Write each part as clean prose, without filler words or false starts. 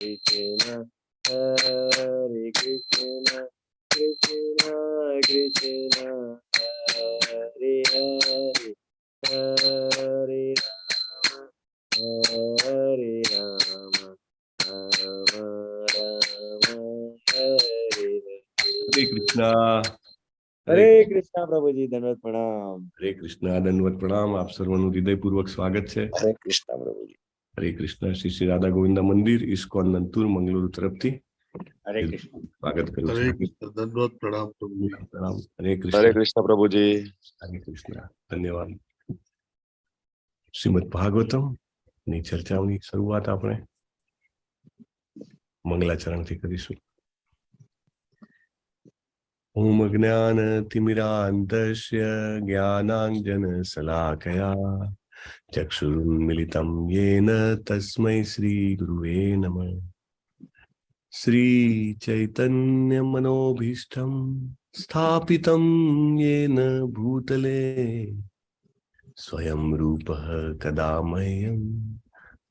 Krishna Hare Krishna Krishna Krishna Hare Hare Hare Hare Rama Rama Rama Hare हरे कृष्णा। हरे कृष्णा प्रभु जी दंडवत प्रणाम। हरे कृष्णा दंडवत प्रणाम। आप सर्वનું હૃદયપૂર્વક સ્વાગત છે। हरे कृष्णा प्रभु जी। હરે કૃષ્ણ। શ્રી શ્રી રાધા ગોવિંદ મંદિર ઇસ્કોન નંતુર મંગલુરુ તરફથી हरे कृष्ण। સ્વાગત કરું हरे છું। कृष्ण दंडवत प्रणाम प्रभु जी। પ્રણામ। હરે हरे કૃષ્ણ। कृष्ण प्रभु जी। હરે કૃષ્ણ। ધન્યવાદ। શ્રીમદ ભાગવતમ ની ચર્ચાઓની શરૂઆત આપણે મંગલાચરણથી કરીશું। ओम ज्ञान तिमिरांतस्य ज्ञानांजन शलाकया चक्षुरुन्मिलितं येन तस्मै श्री गुरुवे नमः। श्री चैतन्य मनोभीष्टं स्थापितं येन भूतले स्वयं रूपः कदा मह्यं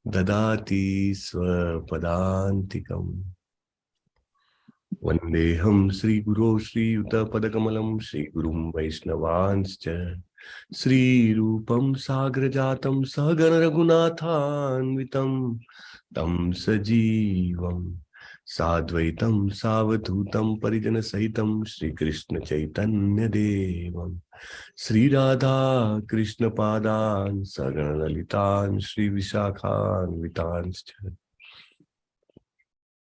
ददाति स्वपदान्तिकम्। वन्देऽहं श्रीगुरो श्रीयुतपदकमलं श्रीगुरुं वैष्णवांश्च श्रीरूपं साग्रजातं सहगण रघुनाथान्वितं तं सजीवं साद्वैतं सावधूतं परिजनसहितं श्रीकृष्ण चैतन्यदेवं श्रीराधा कृष्णपादान् सगण ललितान् श्रीविशाखान्वितांश्च।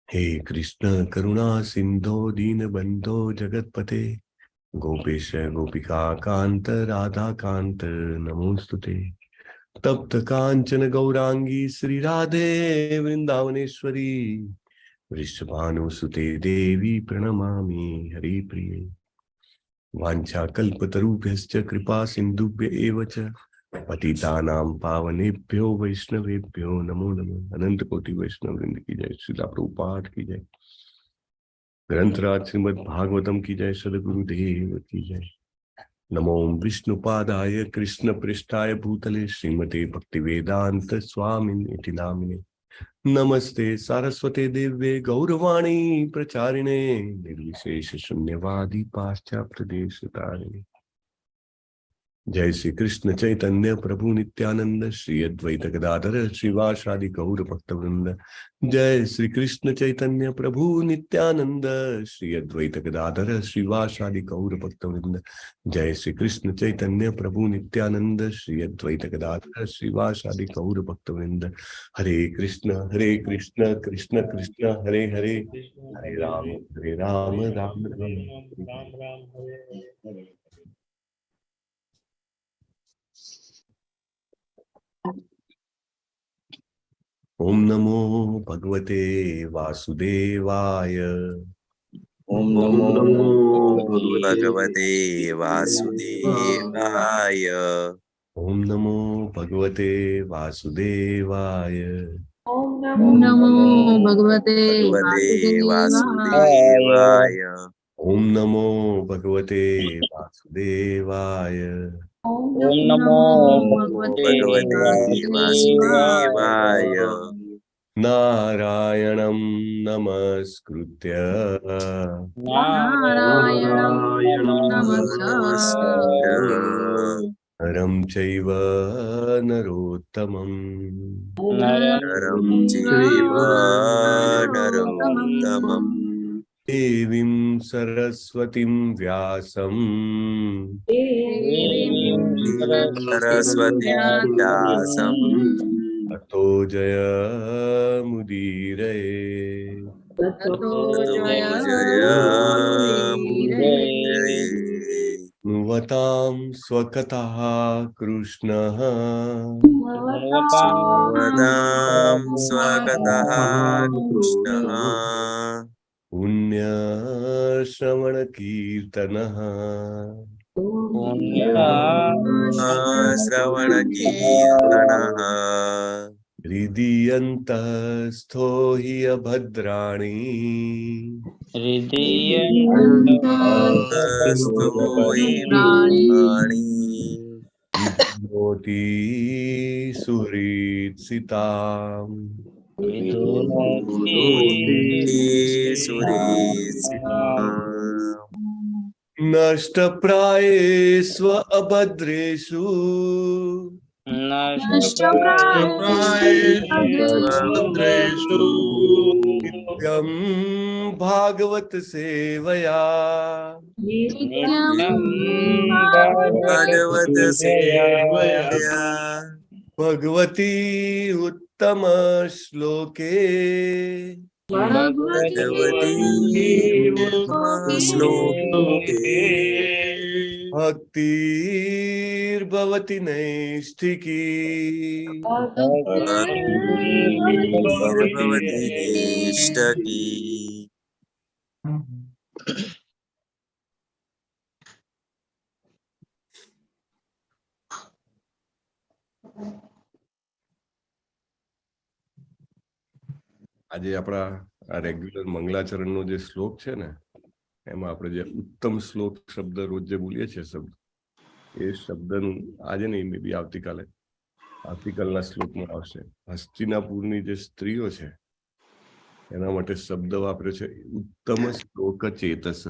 हे कृष्ण करुणा सिंधो दीनबंधो जगतपते गोपेश गोपिका कांत राधा कांत नमोस्तुते। तप्त कांचन गौरांगी श्री राधे वृंदावनेश्वरी वृषभानुसुते देवी प्रणमामि हरिप्रिये। वाञ्छाकल्पतरुभ्यश्च कृपा सिन्धुभ्य एव च पतितानां पावनेभ्यो वैष्णवेभ्यो नमो नमः। अनंत कोटि वैष्णव वृंद की जय। श्रीला प्रभुपाद की जय। ग्रंथराज श्रीमद् भागवतम की जय। सद्गुरुदेव की जय। नमो विष्णुपादाय कृष्ण पृष्ठाय भूतले श्रीमते भक्तिवेदांत स्वामिनिति नामिने। नमस्ते सारस्वते देव्ये गौरवाणी प्रचारिणे निर्विशेष शून्यवादी पाश्चात्य देशतारिणे। जय श्री कृष्ण चैतन्य प्रभु नित्यानंद श्री अद्वैत गदाधर श्रीवासादि गौर भक्तवृंद। जय श्री कृष्ण चैतन्य प्रभु नित्यानंद श्री अद्वैत गदाधर श्रीवासादि गौर भक्तवृंद। जय श्री कृष्ण चैतन्य प्रभु नित्यानंद श्री अद्वैत गदाधर श्रीवासादि गौर भक्तवृंद। हरे कृष्ण कृष्ण कृष्ण हरे हरे हरे राम राम राम हरे। ओम नमो भगवते वासुदेवाय। ओम नमो भगवते वासुदेवाय। ओम नमो भगवते वासुदेवाय। ओम नमो भगवते वासुदेवाय। ओम नमो भगवते वासुदेवाय। ओम नमो भगवते वासुदेवाय। नारायणं नमस्कृत्य नारायणं नमस्कृत्य नरं चैव नरोत्तमम् नरं चैव नरोत्तमम् देवीं सरस्वतीं व्यासं सरस्वतीं व्यासं ततो जयमुदीरये। ततो जयमुदीरये। नुवतां स्वकतः कृष्णः सुवदां स्वगतः कृष्णः पुण्यश्रवणकीर्तनः श्रवणकीर्तनः हृदीयन्तस्थो हि अभद्राणि स्तु हि भद्राणि विधिनोति सुहृत्सिताम्। નષ્ટપ્રાયેષ્વ અભદ્રેષુ નિત્યમ ભાગવત સેવયા ભાગવત સેવયા ભગવતી ઉત્તમ શ્લોકે ભગવતી શ્લોકે ભક્તિર્ભવતિ નૈષ્ઠિકી ભક્તિર્ભવતિ નૈષ્ઠિકી. આજે આપણા આ રેગ્યુલર મંગલાચરણનો જે શ્લોક છે ને એમાં આપણે જે ઉત્તમ શ્લોક શબ્દ રોજ જે બોલીએ છીએ શબ્દ એ શબ્દનું આજે નહીં મે બી આવતીકાલના શ્લોકમાં આવશે. હસ્તિનાપુરની જે સ્ત્રીઓ છે એના માટે શબ્દ વાપર્યો છે ઉત્તમ શ્લોક ચેતસ.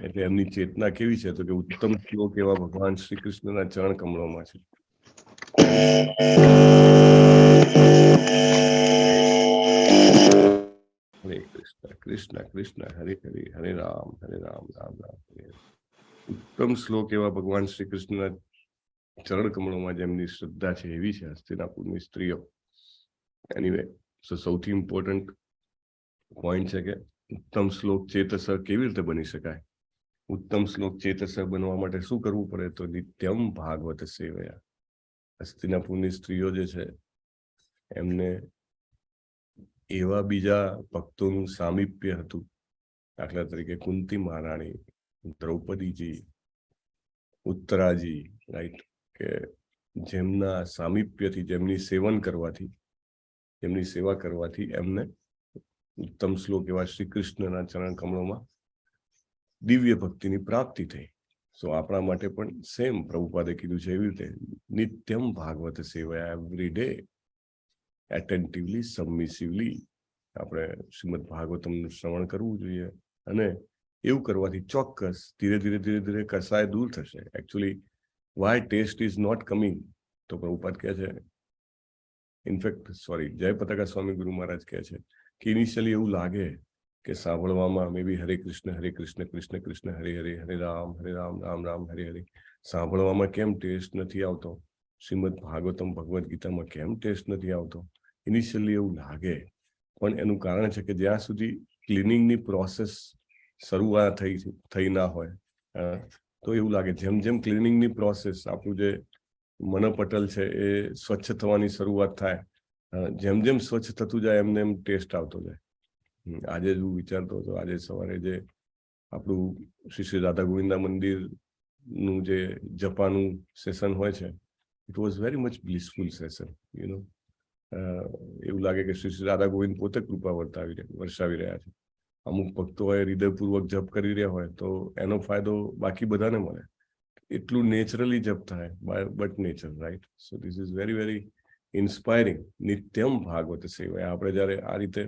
એટલે એમની ચેતના કેવી છે તો કે ઉત્તમ શ્લોક એવા ભગવાન શ્રી કૃષ્ણના ચરણ કમળોમાં છે. હરે કૃષ્ણ કૃષ્ણ કૃષ્ણ હરે હરે હરે રામ રામ રામ હરે. ઉત્તમ શ્લોક એવા ભગવાન શ્રી કૃષ્ણના ચરણ કમળોમાં જેમની શ્રદ્ધા છે એવી છે હસ્તિનાપુરની સ્ત્રીઓ. એનીવે સૌથી ઇમ્પોર્ટન્ટ પોઈન્ટ છે કે ઉત્તમ શ્લોક ચેતસ કેવી રીતે બની શકાય. ઉત્તમ શ્લોક ચેતસ બનવા માટે શું કરવું પડે તો નિત્યમ ભાગવત સેવયા. હસ્તિનાપુરની સ્ત્રીઓ જે છે એમને એવા બીજા ભક્તોનું સામીપ્ય હતું. દાખલા તરીકે કુંતી મહારાણી, દ્રૌપદીજી, ઉત્તરાજી, રાઈટ, કે જેમના સામીપ્યથી જેમની સેવા કરવાથી એમને ઉત્તમ શ્લોક એવા શ્રી કૃષ્ણના ચરણ કમળોમાં દિવ્ય ભક્તિની પ્રાપ્તિ થઈ. સો આપણા માટે પણ સેમ પ્રભુપાદે કીધું છે એવી રીતે નિત્યમ ભાગવત સેવયા, એવરી ડે એટેન્ટિવલી સબમિસિવલી આપણે શ્રીમદ ભાગવતમનું શ્રવણ કરવું જોઈએ. અને એવું કરવાથી ચોક્કસ ધીરે ધીરે કસાય દૂર થશે. Actually why taste is not coming તો પ્રભુપાદ કહે છે, ઇનફેક્ટ જય પતાકા સ્વામી ગુરુ મહારાજ કહે છે કે ઇનિશિયલી એવું લાગે કે સાંભળવામાં મે બી હરે કૃષ્ણ કૃષ્ણ કૃષ્ણ હરે હરે હરે રામ રામ રામ હરે હરે સાંભળવામાં કેમ ટેસ્ટ નથી આવતો, શ્રીમદ ભાગવતમ ભગવદ્ ગીતામાં કેમ ટેસ્ટ નથી આવતો, ઇનિશિયલી એવું લાગે. પણ એનું કારણ છે કે જ્યાં સુધી ક્લિનિંગની પ્રોસેસ શરૂઆત થઈ ના હોય તો એવું લાગે. જેમ જેમ ક્લિનિંગની પ્રોસેસ આપણું જે મનપટલ છે એ સ્વચ્છ થવાની શરૂઆત થાય, જેમ જેમ સ્વચ્છ થતું જાય એમને એમ ટેસ્ટ આવતો જાય. આજે જ હું વિચારતો હતો, આજે સવારે જે આપણું શ્રી રાધા ગોવિંદા મંદિરનું જે જપાનું સેશન હોય છે, it was very much blissful session. એવું લાગે કે શ્રી રાધા ગોવિંદ પોતે કૃપા વર્ષાવી રહ્યા છે. અમુક ભક્તો હોય હૃદયપૂર્વક જપ કરી રહ્યા હોય તો એનો ફાયદો બાકી બધાને મળે. એટલું નેચરલી જપ થાય but nature, right. So this is very very inspiring. નિત્યમ ભાગવત સેવા. આપણે જયારે આ રીતે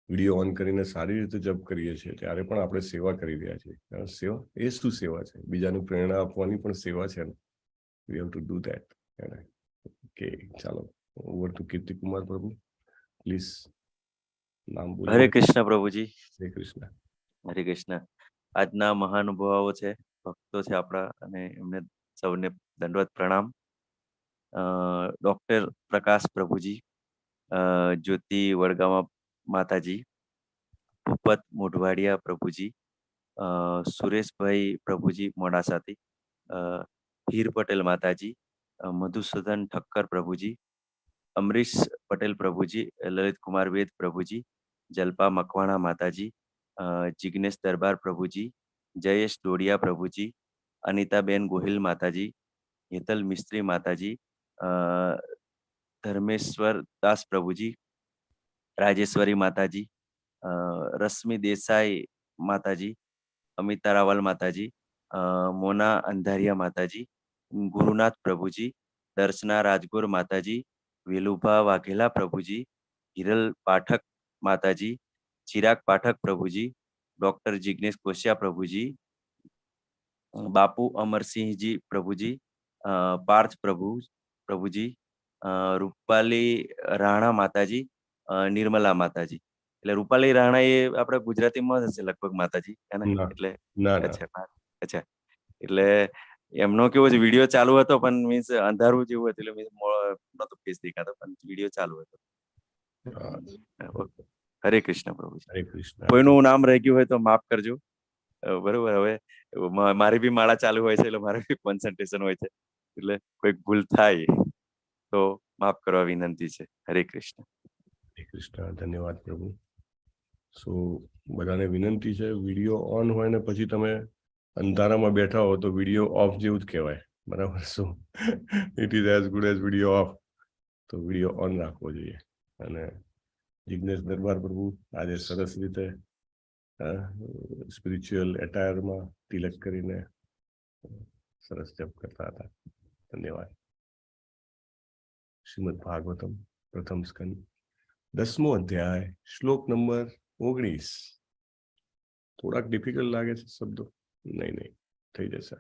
વિડીયો ઓન કરીને સારી રીતે જપ કરીએ છીએ ત્યારે પણ આપણે સેવા કરી રહ્યા છીએ. સેવા એ શું સેવા છે? બીજાને પ્રેરણા આપવાની પણ સેવા છે ને. We have to do that. Okay, ચાલો ઓવર ટુ કીર્તિકુમાર પ્રભુ, પ્લીઝ. નામ બોલો. હરે કૃષ્ણ પ્રભુજી. હરે કૃષ્ણ. હરે કૃષ્ણ. આજના મહાનુભાવો છે, ભક્તો છે આપણા, અને એમને સૌને દંડવત પ્રણામ. ડોક્ટર પ્રકાશ પ્રભુજી, જ્યોતિ વડગામા માતાજી, ભૂપત મોઢવાડિયા પ્રભુજી, સુરેશભાઈ પ્રભુજી મોડાસાથી, હીર પટેલ માતાજી, મધુસૂદન ઠક્કર પ્રભુજી, અમરીશ પટેલ પ્રભુજી, લલિત કુમાર વેદ પ્રભુજી, જલપા મકવાણા માતાજી, જિગ્નેશ દરબાર પ્રભુજી, જયેશ ડોડિયા પ્રભુજી, અનિતાબેન ગોહિલ માતાજી, હેતલ મિસ્ત્રી માતાજી, ધર્મેશ્વર દાસ પ્રભુજી, રાજેશ્વરી માતાજી, રશ્મિ દેસાઈ માતાજી, અમિતા રાવલ માતાજી, મોના અંધારિયા માતાજી, ગુરુનાથ પ્રભુજી, દર્શના રાજગોર માતાજી, વેલુભા વાઘેલા પ્રભુજી, હિરલ પાઠક માતાજી, ચિરાગ પાઠક પ્રભુજી, ડોક્ટર જિગ્નેશ કોશિયા પ્રભુજી, બાપુ અમરસિંહજી પ્રભુજી, પાર્થ પ્રભુજી, રૂપાલી રાણા માતાજી, નિર્મલા માતાજી. એટલે રૂપાલી રાણા એ આપણે ગુજરાતીમાં જ હશે લગભગ માતાજી, હે ને? ના. એટલે ના ના અચ્છા. એટલે એમનો કેવો છે, વિડીયો ચાલુ હતો પણ મીન્સ અંધારું જેવું હતું, એટલે મીન્સ નતો ફેસ દેખાતો, પણ વિડીયો ચાલુ હતો. હા, ઓકે. હરે કૃષ્ણ પ્રભુજી. હરે કૃષ્ણ. કોઈનું નામ રહી ગયું હોય તો માફ કરજો. બરોબર. હવે મારી બી માળા ચાલુ હોય છે, એટલે મારે બી કોન્સન્ટ્રેશન હોય છે, એટલે કોઈક ભૂલ થાય તો માફ કરવા વિનંતી છે. હરે કૃષ્ણ. હરે કૃષ્ણ. ધન્યવાદ પ્રભુ. સો બધાને વિનંતી છે, વિડીયો ઓન હોય ને પછી તમે અંધારામાં બેઠા હો તો વિડીયો ઓફ જેવું જ કહેવાય, બરાબર? So it is as good as video off. તો વિડીયો ઓન રાખવો જોઈએ. અને જિગ્નેશ દરબાર પ્રભુ આજે સરસ રીતે સ્પિરિચ્યુઅલ એટાયરમાં તિલક કરીને સરસ જપ કરતા હતા. ધન્યવાદ. શ્રીમદ ભાગવતમ પ્રથમ સ્કંદ 10મો અધ્યાય શ્લોક નંબર 19. થોડાક ડિફિકલ્ટ લાગે છે શબ્દો? નહીં, થઈ જશે.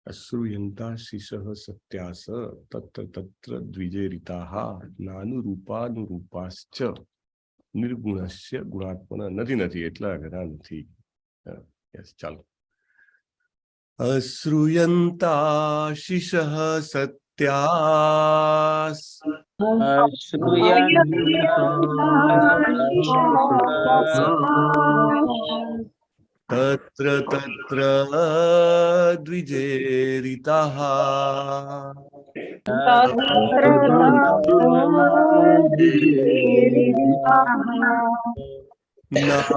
અશ્રુયંતા શિશઃ સત્યાસ તત્ર તત્ર દ્વિજેરિતાઃ નાનુરૂપાનુરૂપાશ્ચ નિર્ગુણસ્ય ગુણાત્મના. નથી એટલા ઘણા નથી. યસ, ચાલો. અશ્રુયંતા શિશઃ સત્યાસ તત્ર તત્ર દ્વિજેરિતાઃ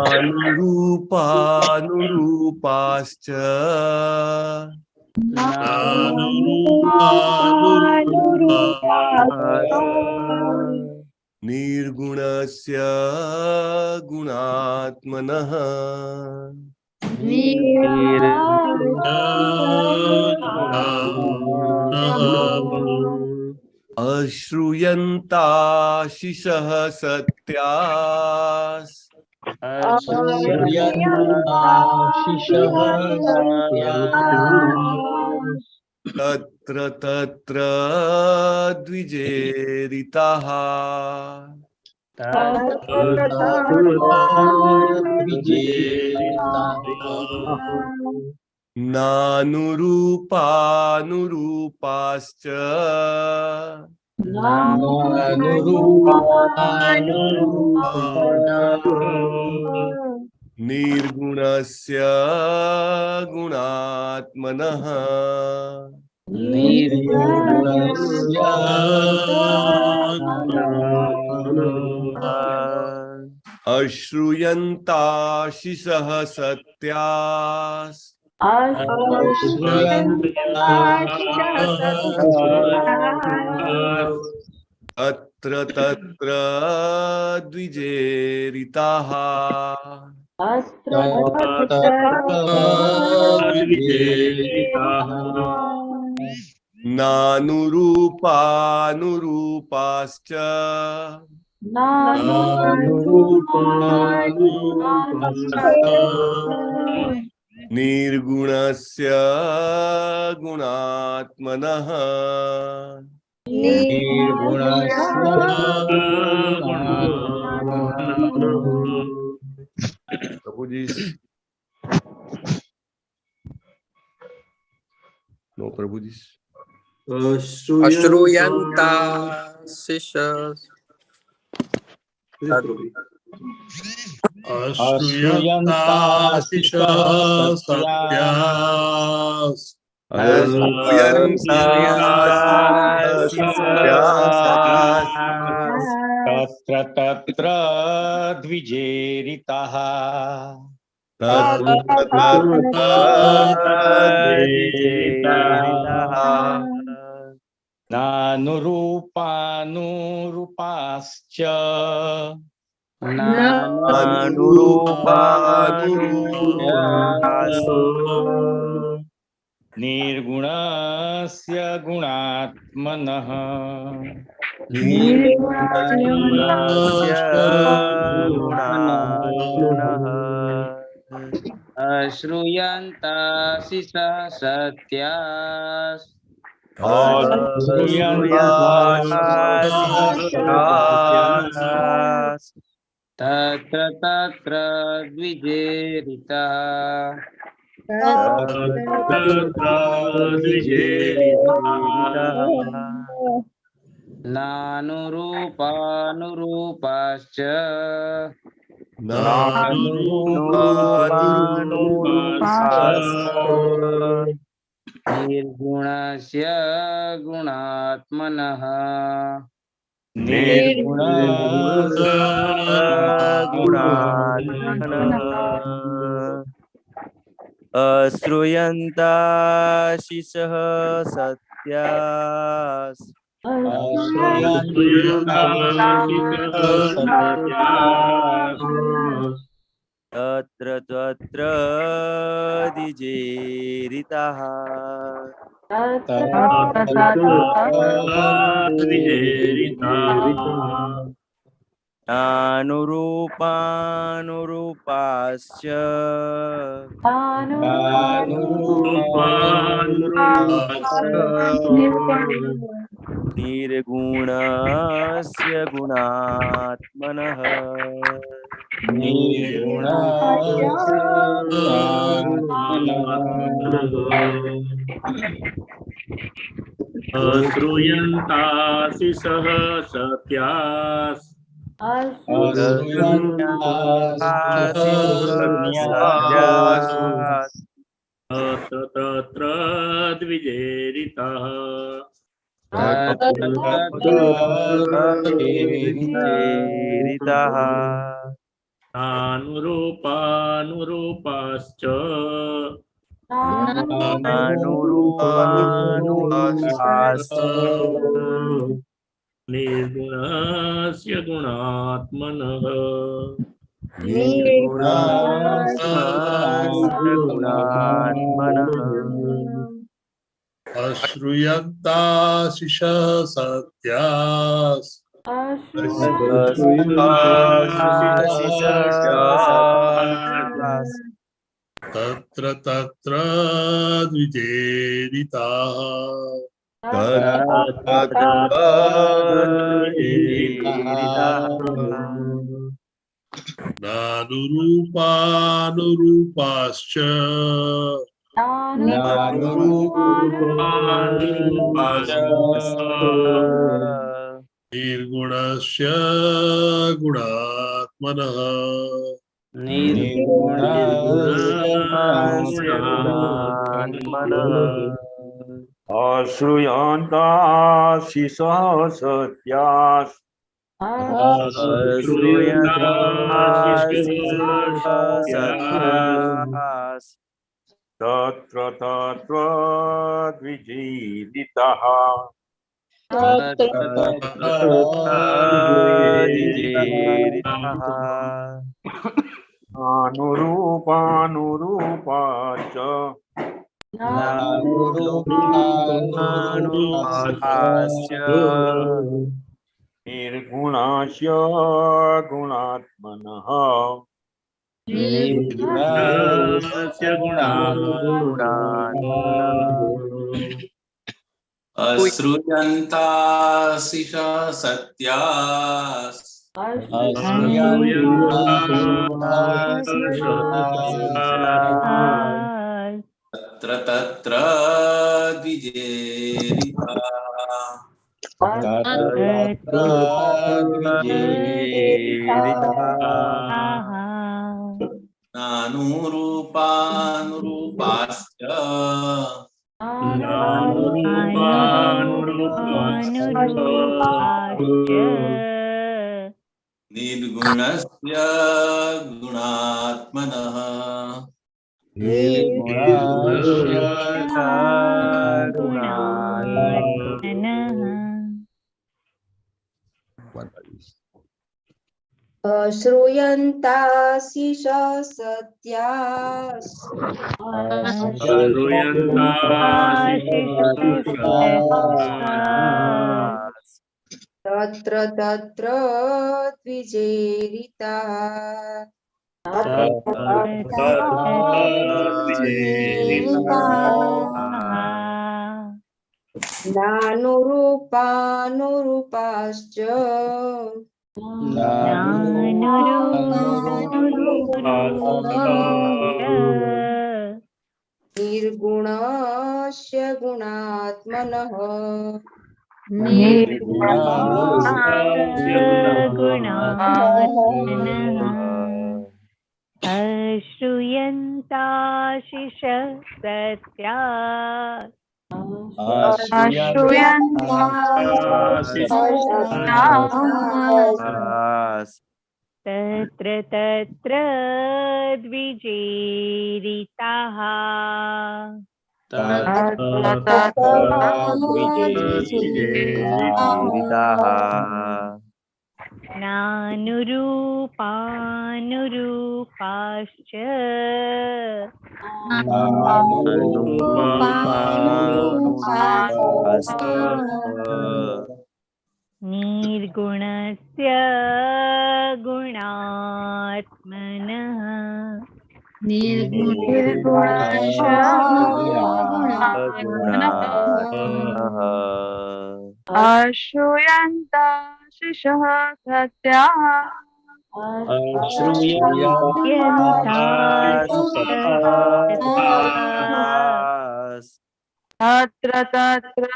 નાનુરૂપાનુરૂપાશ્ચ નિર્ગુણસ્ય ગુણાત્મનઃ અશ્રુયંતા શિશઃ સત્યાસ તત્ર તત્ર દ્વિજેરિતાઃ નાનુરૂપાનુરૂપાશ્ચ નિર્ગુણસ્ય ગુણાત્મનઃ અશ્રુયંતા શિશઃ સત્યાસ અત્ર તત્ર દ્વિજેરિતાઃ નાનુરૂપાનુરૂપાશ્ચ નિર્ગુણસ્ય ગુણાત્મનઃ પ્રભુજી. નો પ્રભુજી. અશ્રુયંતા શિશ તત્ર તત્ર દ્વિજેરિતાઃ નાનુરૂપાનુરૂપાશ્ચ निर्गुणस्य गुणात्मनः निर्गुणस्य गुणात्मनः अश्रूयन्तासि सत्यास् अश्रूयन्तासि तत्र तत्र द्विजेरितः नानुरूपानुरूपाश्च निर्गुणस्य गुणात्मनः गुणात्मनः अश्रूयन्तासि सत्यास् तत्र तत्र द्विजेरिताः नानुरूपानुरूपाश्च निर्गुणस्य गुणात्मनः श्रूयन्तासि सह सत्यास् तत्र तत्र द्विजेरितः द्विजेरिताः नानुरूपानुरूपाश्च निर्गुणस्य गुणात्मनः गुणात्मनः अश्रूयन्तासि सत्यास् तत्र तत्र द्विजेरिताः नानुरूपानुरूपाश्च निर्गुणस्य गुणात्मनः अश्रूयन्तासि सत्यास् तत्र तत्र द्विजेरितः अनुरूपानुरूपाश्च निर्गुणस्य गुणात्मनः अश्रूयन्तासि सत्यास् तत्र तत्र नानुरूपानुरूपाश्च निर्गुणस्य गुणात्मनः श्रूयन्ताशिष सत्यास् तत्र तत्र द्विजेरिताः नानुरूपानुरूपाश्च निर्गुणस्य गुणात्मनः श्रूयन्ताशिष सत्यात् तत्र तत्र द्विजेरिताः नानुरूपानुरूपाश्च निर्गुणस्य गुणात्मनः अश्रूयन्ताशिषः सत्याः तत्र तत्र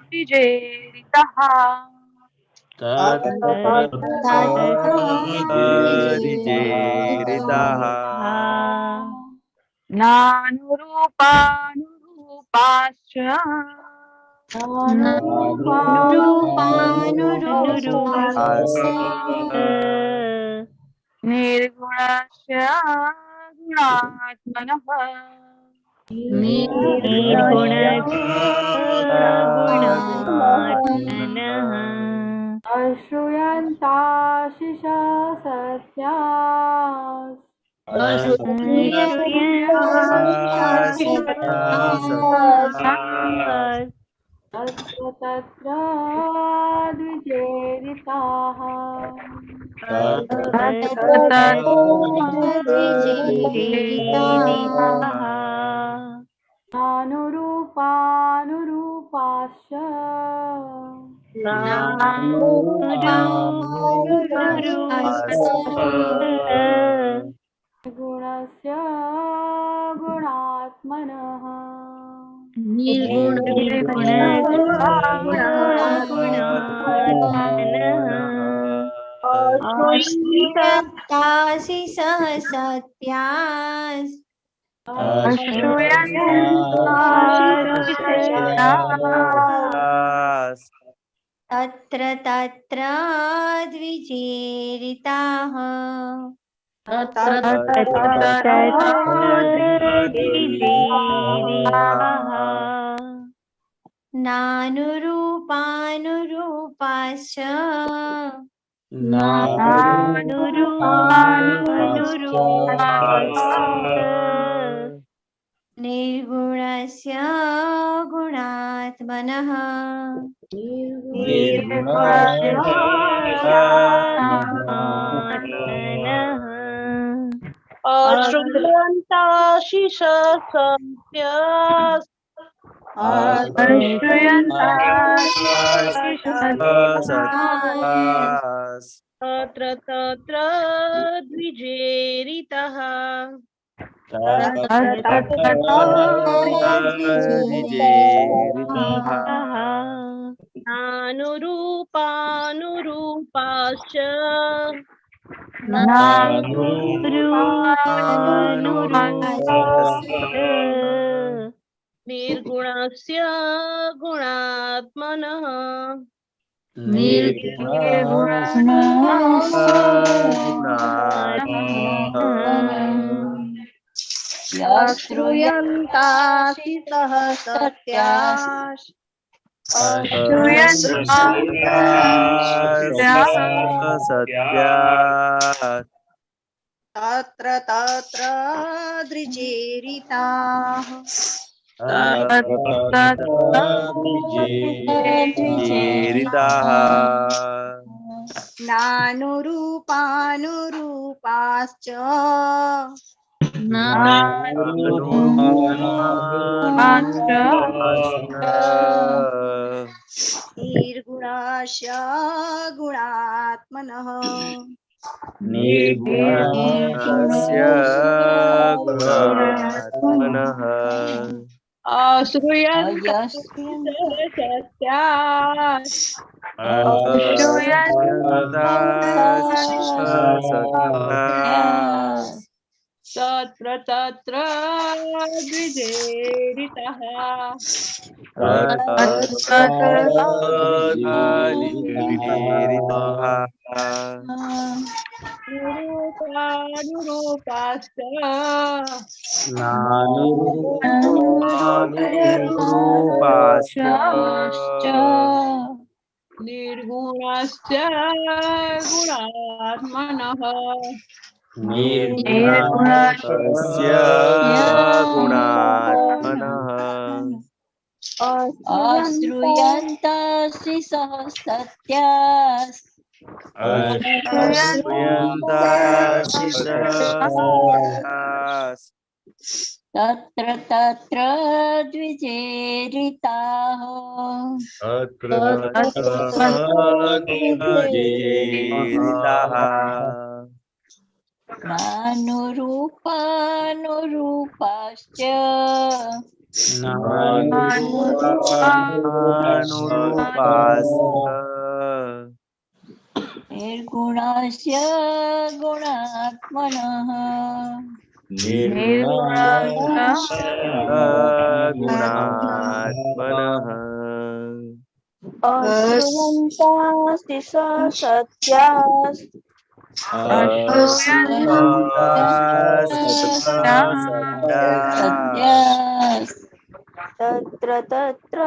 द्विजेरिताः नानुरूपानुरूपाश्च निर्गुणस्य गुणात्मनः अश्रूयन्ताशिष सत्यास् तत्र तत्र द्विजेरिताः नानुरूपानुरूपाश्च गुणस्य गुणात्मनः सत्यास् तत्र तत्र द्विजेरिताः नानुरूपानुरूपाश्च निर्गुणस्य गुणात्मनः अश्रूयन्ताशिष सत्यास् तत्र तत्र द्विजेरितः नानुरूपानुरूपाश्च निर्गुणस्य गुणात्मनः श्रूयन्ताशिषः सत्यास् सत्यात् तत्र तत्र द्विजेरिताः द्विजेरिताः नानुरूपानुरूपाश्च निर्गुणाश्च गुणात्मनः निर्गुणस्य गुणात्मनः तत्र तत्र द्विजेरितः अनुरूपानुरूपाश्च निर्गुणश्च गुणात्मनः निर्गुणस्य गुणात्मनः अश्रूयन्तासि सह सत्यास् तत्र तत्र द्विजेरिताः नानुरूपानुरूपाश्च निर्गुणस्य गुणात्मनः गुणात्मनः अश्रूयन्तासि सह सत्यास् सत्यास् तत्र तत्र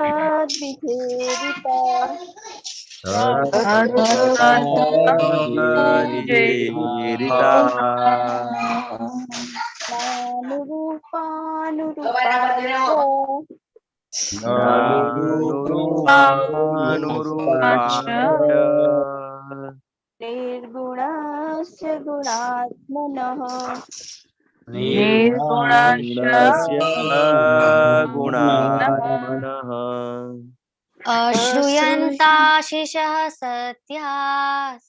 द्विजेरिताः निर्गुणस्य गुणात्मनः अश्रूयन्ताशिषः सत्यास्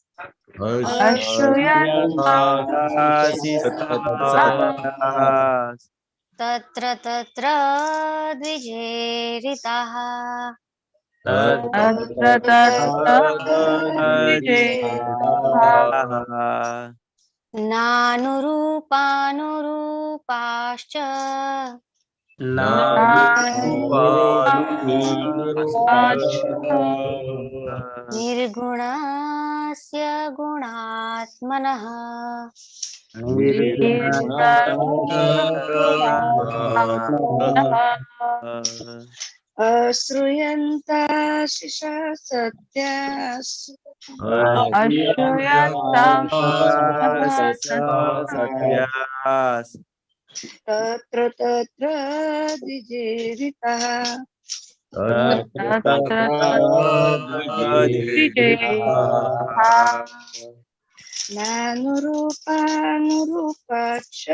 तत्र तत्र द्विजेरिताः नानुरूपानुरूपाश्च निर्गुणस्य गुणात्मनः अश्रूयन्तासि सह सत्यास् तत्र तत्र द्विजेरिताः नानुरूपानुरूपाश्च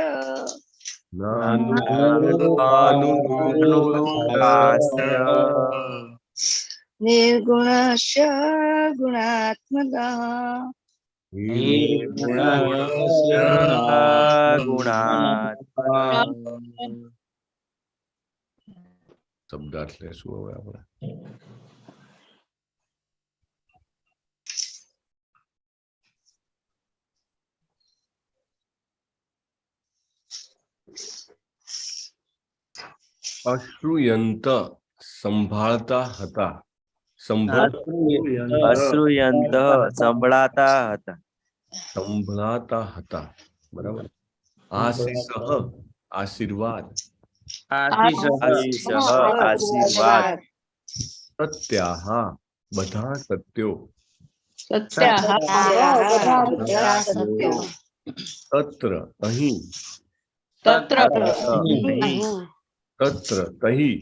निर्गुणस्य गुणात्मनः શબ્દાર્થ લેશું હવે આપણે. અશ્રુયંત સંભાળતા હતા. અશ્રુયંત સંભળાતા હતા. સંભળાતા હતા. બરાબર. આશીષ આશીર્વાદ. આશીષ આશીર્વાદ. સત્યાહા બધા સત્યો, તત્ર અહીં, તત્ર તહી,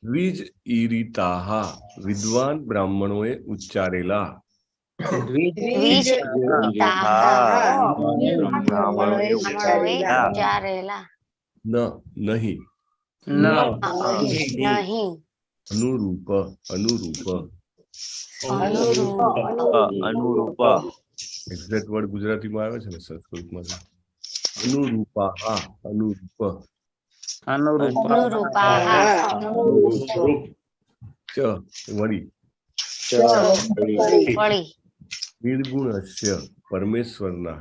દ્વિજ ઈરિતાહા વિદ્વાન બ્રાહ્મણોએ ઉચ્ચારેલા, ન નહીં, અનુરૂપ અનુરૂપ અનુરૂપ એક્ઝેક્ટ વર્ડ ગુજરાતીમાં આવે છે ને સંસ્કૃતમાં, અનુરૂપાહા અનુરૂપ, ચ વળી, નિર્ગુણસ્ય પરમેશ્વરના,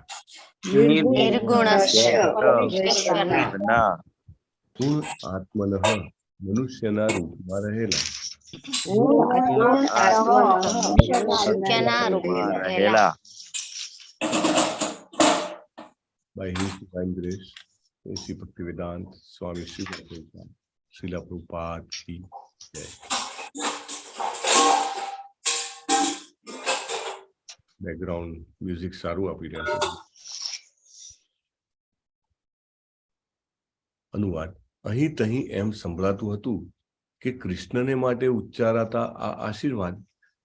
ગુણ આત્મનઃ મનુષ્યના રૂપમાં રહેલા, by his divine grace, Sri Bhaktivedanta Swami Srila Prabhupada ki jai. Background music સારું આપી રહ્યા છે. અનુવાદ. અહીં તહીં એમ સંભળાતું હતું કે કૃષ્ણને માટે ઉચ્ચારાતા આ આશીર્વાદ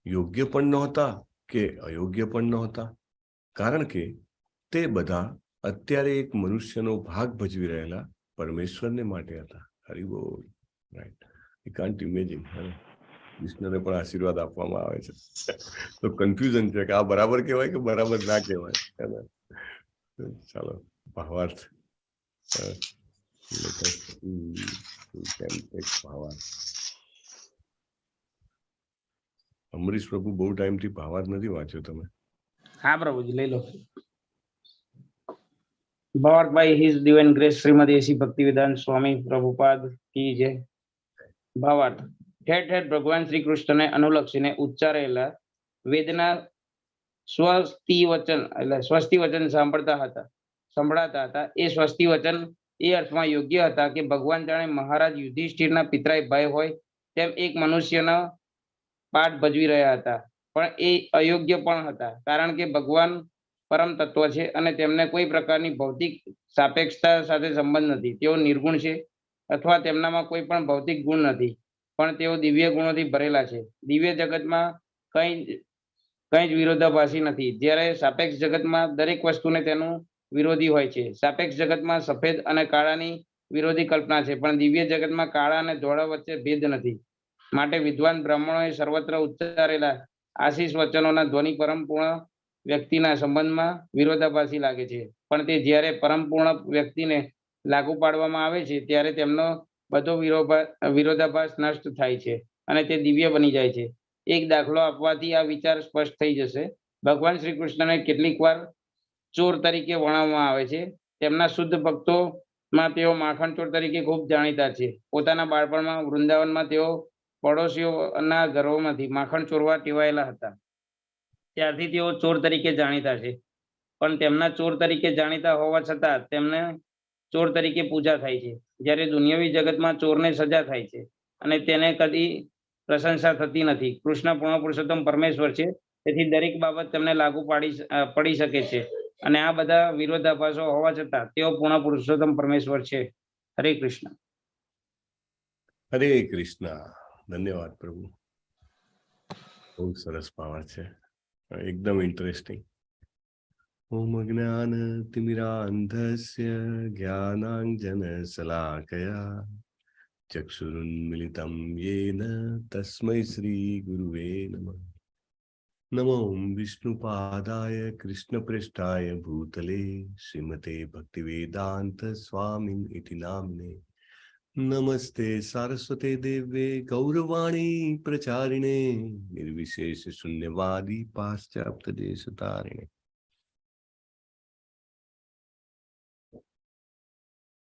યોગ્ય પણ નહોતા કે અયોગ્ય પણ નહોતા, કારણ કે તે બધા અત્યારે એક મનુષ્યનો ભાગ ભજવી રહેલા પરમેશ્વરને માટે હતા. હરિ બોલ. Right, you can't imagine. કૃષ્ણને પણ આશીર્વાદ આપવામાં આવે છે તો કન્ફ્યુઝન છે કે આ બરાબર કહેવાય કે બરાબર ના કહેવાય. ચાલો ભાવાર્થ અમરીશ પ્રભુ બહુ ટાઈમથી ભાવાર્થ નથી વાંચ્યો તમે? હા પ્રભુજી, લઈ લો. ભાવાર્થ by his divine grace Shrimati AC Bhaktivedanta Swami Prabhupada કી જય. ભાવાર્થ. ઠેર ઠેર ભગવાન શ્રી કૃષ્ણને અનુલક્ષીને ઉચ્ચારેલા વેદના સ્વસ્તિ વચન એટલે સ્વસ્તિ વચન સંભળાતા હતા. એ સ્વસ્તિ વચન એ અર્થમાં યોગ્ય હતા કે ભગવાન જાણે મહારાજ યુધિષ્ઠિરના પિતરાય ભાઈ હોય તેમ એક મનુષ્યનો પાઠ ભજવી રહ્યા હતા, પણ એ અયોગ્ય પણ હતા, કારણ કે ભગવાન પરમ તત્વ છે અને તેમને કોઈ પ્રકારની ભૌતિક સાપેક્ષતા સાથે સંબંધ નથી. તેઓ નિર્ગુણ છે અથવા તેમનામાં કોઈ પણ ભૌતિક ગુણ નથી, પણ તેઓ દિવ્ય ગુણોથી ભરેલા છે. દિવ્ય જગતમાં કંઈ જ વિરોધાભાસી નથી, જ્યારે સાપેક્ષ જગતમાં દરેક વસ્તુને તેનું વિરોધી હોય છે. સાપેક્ષ જગતમાં સફેદ અને કાળાની વિરોધી કલ્પના છે, પણ દિવ્ય જગતમાં કાળા અને ધોળા વચ્ચે ભેદ નથી. માટે વિદ્વાન બ્રાહ્મણોએ સર્વત્ર ઉચ્ચારેલા આશીષ વચનોના ધ્વનિ પરમપૂર્ણ વ્યક્તિના સંબંધમાં વિરોધાભાસી લાગે છે, પણ તે જ્યારે પરમપૂર્ણ વ્યક્તિને લાગુ પાડવામાં આવે છે ત્યારે તેમનો બધો વિરોધાભાસ નષ્ટ થાય છે અને તે દિવ્ય બની જાય છે. એક દાખલો આપવાથી આ વિચાર સ્પષ્ટ થઈ જશે. ભગવાન શ્રી કૃષ્ણને કેટલીક વાર ચોર તરીકે વર્ણવવામાં આવે છે. તેમના શુદ્ધ ભક્તોમાં તેઓ માખણ ચોર તરીકે ખૂબ જાણીતા છે. પોતાના બાળપણમાં વૃંદાવનમાં તેઓ પડોશીઓના ઘરોમાંથી માખણ ચોરવા ટેવાયેલા હતા. ત્યારથી તેઓ ચોર તરીકે જાણીતા છે, પણ તેમના ચોર તરીકે જાણીતા હોવા છતાં તેમને ચોર તરીકે પૂજા થાય છે. જ્યારે દુનિયાવી જગતમાં ચોરને સજા થાય છે અને તેને કદી પ્રશંસા થતી નથી. કૃષ્ણ પૂર્ણ પુરુષોત્તમ પરમેશ્વર છે, તેથી દરેક બાબત તેમને લાગુ પડી શકે છે, અને આ બધા વિરોધાભાસો હોવા છતાં તેઓ પૂર્ણ પુરુષોત્તમ પરમેશ્વર છે. હરે કૃષ્ણ. હરે કૃષ્ણ. ધન્યવાદ પ્રભુ, બહુ સરસ પાવર છે, એકદમ ઇન્ટરેસ્ટિંગ. ઓમ જ્ઞાન તિમિરાંધસ્ય જ્ઞાનાંજન શલાકયા ચક્ષુરુન્મિલિતમ યેન તસ્મૈ શ્રી ગુરુવે નમઃ. નમો વિષ્ણુપાદાય કૃષ્ણપ્રેષ્ઠાય ભૂતલે શ્રીમતે ભક્તિવેદાંત સ્વામી ઇતિ નામ્ને. નમસ્તે સારસ્વતે દેવે ગૌરવાણી પ્રચારિણે નિર્વિશેષ શૂન્યવાદી પાશ્ચાત્ય દેશતારિણે.